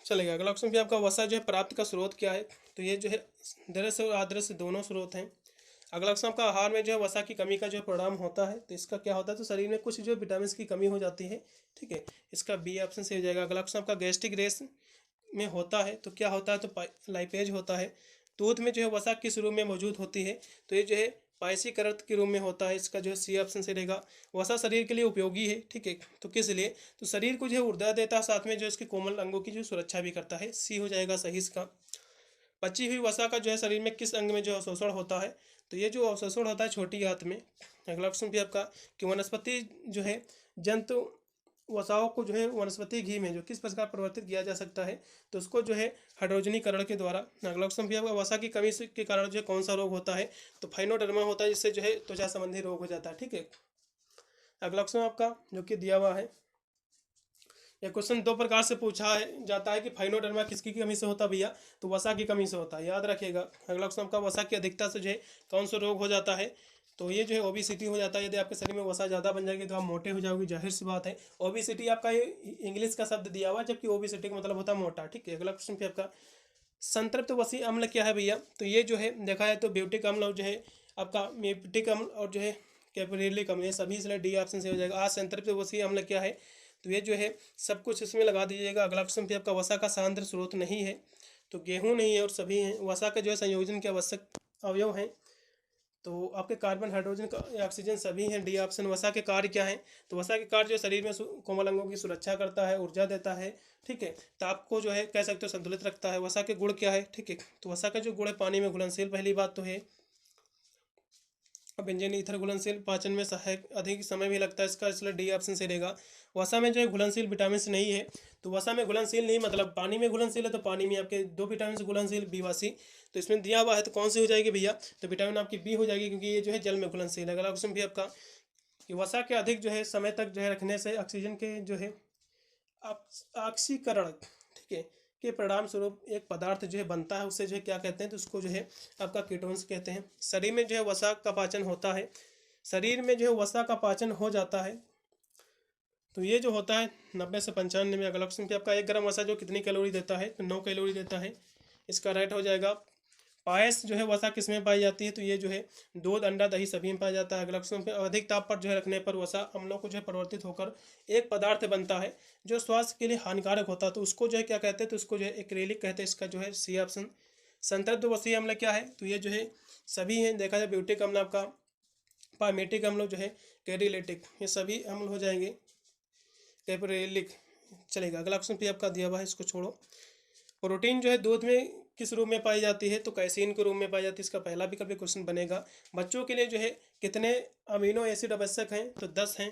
चलेगा। अगला ऑप्शन भी आपका, वसा जो है प्राप्त का स्रोत क्या है, तो ये जो है दृश्य और अदृश्य दोनों स्रोत हैं। अगला ऑप्शन आपका, आहार में जो है वसा की कमी का जो परिणाम होता है, तो इसका क्या होता है, तो शरीर में कुछ जो विटामिन की कमी हो जाती है, ठीक है। इसका बी ऑप्शन से हो जाएगा। अगला ऑप्शन आपका, गैस्ट्रिक रेस में होता है, तो क्या होता है, तो लाइपेज होता है। दूध में जो है वसा किस रूप में मौजूद होती है, तो ये जो है पायसीकृत के रूप में होता है, इसका जो है सी ऑप्शन से रहेगा। वसा शरीर के लिए उपयोगी है, ठीक है, तो किस लिए, तो शरीर को जो है ऊर्जा देता है, साथ में जो इसके कोमल अंगों की जो सुरक्षा भी करता है, सी हो जाएगा सही इसका। बची हुई वसा का जो है शरीर में किस अंग में जो अवशोषण होता है, तो ये जो अवशोषण होता है छोटी आंत में। अगला क्वेश्चन भी आपका, कि वनस्पति जो है जंतु वसाओं को जो है वनस्पति घी में जो किस प्रकार परिवर्तित किया जा सकता है, तो उसको जो है हाइड्रोजनीकरण के द्वारा। अगला क्वेश्चन भी आपका, वसा की कमी के कारण जो है कौन सा रोग होता है, तो फाइनोडर्मा होता है, जिससे जो है त्वचा संबंधी रोग हो जाता है, ठीक है। अगला क्वेश्चन आपका जो कि दिया हुआ है, यह क्वेश्चन 2 प्रकार से पूछा जाता है कि फाइनोडर्मा किसकी कमी से होता है भैया, तो वसा की कमी से होता है, याद रखिएगा। अगला क्वेश्चन आपका, वसा की अधिकता से जो है कौन सा रोग हो जाता है, तो ये जो है ओबेसिटी हो जाता है। यदि आपके शरीर में वसा ज़्यादा बन जाएगी तो आप मोटे हो जाओगे, जाहिर सी बात है। ओबेसिटी आपका ये इंग्लिश का शब्द दिया हुआ, जबकि ओबेसिटी का मतलब होता है मोटा, ठीक है। अगला क्वेश्चन फिर आपका, संतृप्त वसीय अम्ल क्या है भैया, तो ये जो है देखा है तो ब्यूटिक अम्ल और जो है आपका मेप्टिक अम्ल और जो है कैप्रिलिक अम्ल, ये सभी इसलिए डी ऑप्शन से हो जाएगा। आज संतृप्त वसीय अम्ल क्या है, तो ये जो है सब कुछ इसमें लगा दीजिएगा। अगला क्वेश्चन भी आपका, वसा का सांद्र स्रोत नहीं है, तो गेहूँ नहीं है और सभी हैं। वसा के जो है संयोजन के आवश्यक अवयव हैं, तो आपके कार्बन, हाइड्रोजन, ऑक्सीजन सभी हैं, डी ऑप्शन। वसा के कार्य क्या है, तो वसा के कार्य जो शरीर में कोमल अंगों की सुरक्षा करता है, ऊर्जा देता है, ठीक है। ताप को जो है कह सकते हो संतुलित रखता है। वसा के गुण क्या है, ठीक है, तो वसा का जो गुण है पानी में घुलनशील, पहली बात तो है। बेंजीन ईथर घुलनशील, पाचन में सहायक, अधिक समय भी लगता है इसका, इसलिए डी ऑप्शन से रहेगा। वसा में जो है घुलनशील विटामिन नहीं है, तो वसा में घुलनशील नहीं मतलब पानी में घुलनशील है, तो पानी में आपके 2 विटामिन घुलनशील बीवासी, तो इसमें दिया हुआ है तो कौन सी हो जाएगी भैया, तो विटामिन आपकी बी हो जाएगी, क्योंकि ये जो है जल में घुलनशील है। अगला क्वेश्चन भी आपका, कि वसा के अधिक जो है समय तक जो है रखने से ऑक्सीजन के जो है ऑक्सीकरण, ठीक है, के परिणाम स्वरूप एक पदार्थ जो है बनता है, उससे जो है क्या कहते हैं, तो उसको जो है आपका कीटोन्स कहते हैं। शरीर में जो है वसा का पाचन होता है, शरीर में जो है वसा का पाचन हो जाता है, तो ये जो होता है 90 से 95 में। अगला क्वेश्चन कि आपका 1 ग्राम वसा जो कितनी कैलोरी देता है, तो 9 कैलोरी देता है, इसका राइट हो जाएगा। पायस जो है वसा किस में पाई जाती है, तो ये जो है दूध, अंडा, दही सभी में पाया जाता है। अगला क्वेश्चन पे, अधिक ताप पर जो है रखने पर वसा अम्लों को जो है परिवर्तित होकर एक पदार्थ बनता है जो स्वास्थ्य के लिए हानिकारक होता है, तो उसको जो है क्या कहते हैं, तो उसको जो है एक्रेलिक कहते हैं, इसका जो है सी ऑप्शन। संतृप्त वसीय अम्ल क्या है, तो ये जो है सभी हैं, देखा जाए ब्यूटिक अम्ल, आपका पामेटिक अम्ल जो है कैरिलेटिक, ये सभी अम्ल हो जाएंगे कैप्रेलिक, चलेगा। अगला क्वेश्चन भी आपका दिया हुआ है, इसको छोड़ो। प्रोटीन जो है दूध में किस रूप में पाई जाती है, तो कैसीन के रूप में पाई जाती है, इसका पहला भी कभी क्वेश्चन बनेगा। बच्चों के लिए जो है कितने अमीनो एसिड आवश्यक हैं, तो 10 हैं।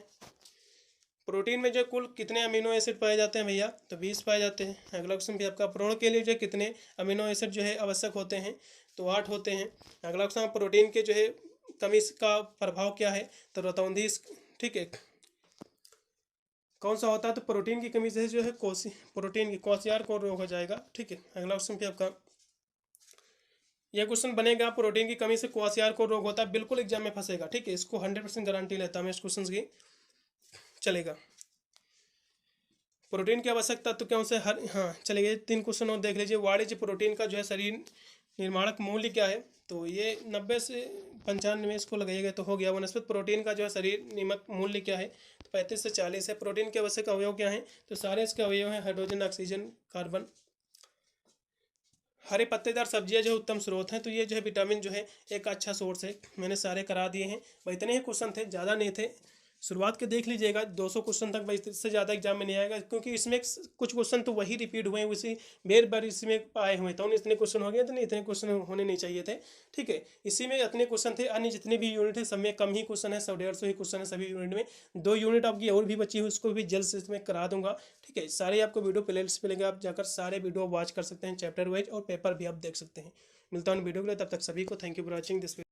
प्रोटीन में जो कुल कितने अमीनो एसिड पाए जाते हैं भैया, तो 20 पाए जाते हैं। अगला क्वेश्चन भी आपका, प्रोटीन के लिए जो कितने अमीनो एसिड जो है आवश्यक होते हैं, तो 8 होते हैं। अगला क्वेश्चन, प्रोटीन के जो है कमी का प्रभाव क्या है, तो रतौंधी, ठीक है। कौन सा होता है, तो प्रोटीन की कमी से जो है प्रोटीन की क्वाशियार को रोग हो जाएगा। ठीक है, अगला क्वेश्चन पे आपका यह क्वेश्चन बनेगा, प्रोटीन की कमी से क्वाशियार को रोग होता है, बिल्कुल एग्जाम में फंसेगा। ठीक है, इसको 100% गारंटी लेता हूँ मैं इस क्वेश्चन की। चलेगा, प्रोटीन की आवश्यकता तो क्या से हर, हाँ चलेगा, 3 क्वेश्चन और देख लीजिए। वाणिज्य प्रोटीन का जो है शरीर निर्माणक मूल्य क्या है, तो ये 90 से 95 इसको लगाइएगा तो हो गया। वनस्पति प्रोटीन का जो है शरीर निमक मूल्य क्या है, तो 35 से 40 है। प्रोटीन के आवश्यक अवयव क्या है, तो सारे इसके अवयव हैं हाइड्रोजन, ऑक्सीजन, कार्बन। हरे पत्तेदार सब्जियां जो उत्तम स्रोत हैं, तो ये जो है विटामिन जो है एक अच्छा सोर्स है। मैंने सारे करा दिए हैं भाई, इतने ही क्वेश्चन थे, ज़्यादा नहीं थे। शुरुआत के देख लीजिएगा, 200 क्वेश्चन तक भाई, इससे ज़्यादा एग्जाम में नहीं आएगा, क्योंकि इसमें कुछ क्वेश्चन तो वही रिपीट हुए हैं, उसी बेर बार इसमें आए हुए थे। इतने क्वेश्चन हो गए, तो नहीं इतने क्वेश्चन होने नहीं चाहिए थे। ठीक है, इसी में इतने क्वेश्चन थे। अन्य जितने भी यूनिट है सब में कम ही क्वेश्चन है, 100-150 ही क्वेश्चन है सभी यूनिट में। 2 यूनिट आपकी और भी बची हुई, उसको भी जल्द से इसमें करा दूंगा। ठीक है, सारे आपको वीडियो प्लेलिस्ट मिलेंगे, आप जाकर सारे वीडियो वॉच कर सकते हैं, चैप्टर वाइज, और पेपर भी आप देख सकते हैं। मिलता हूँ वीडियो के लिए, तब तक सभी को thank you for watching this.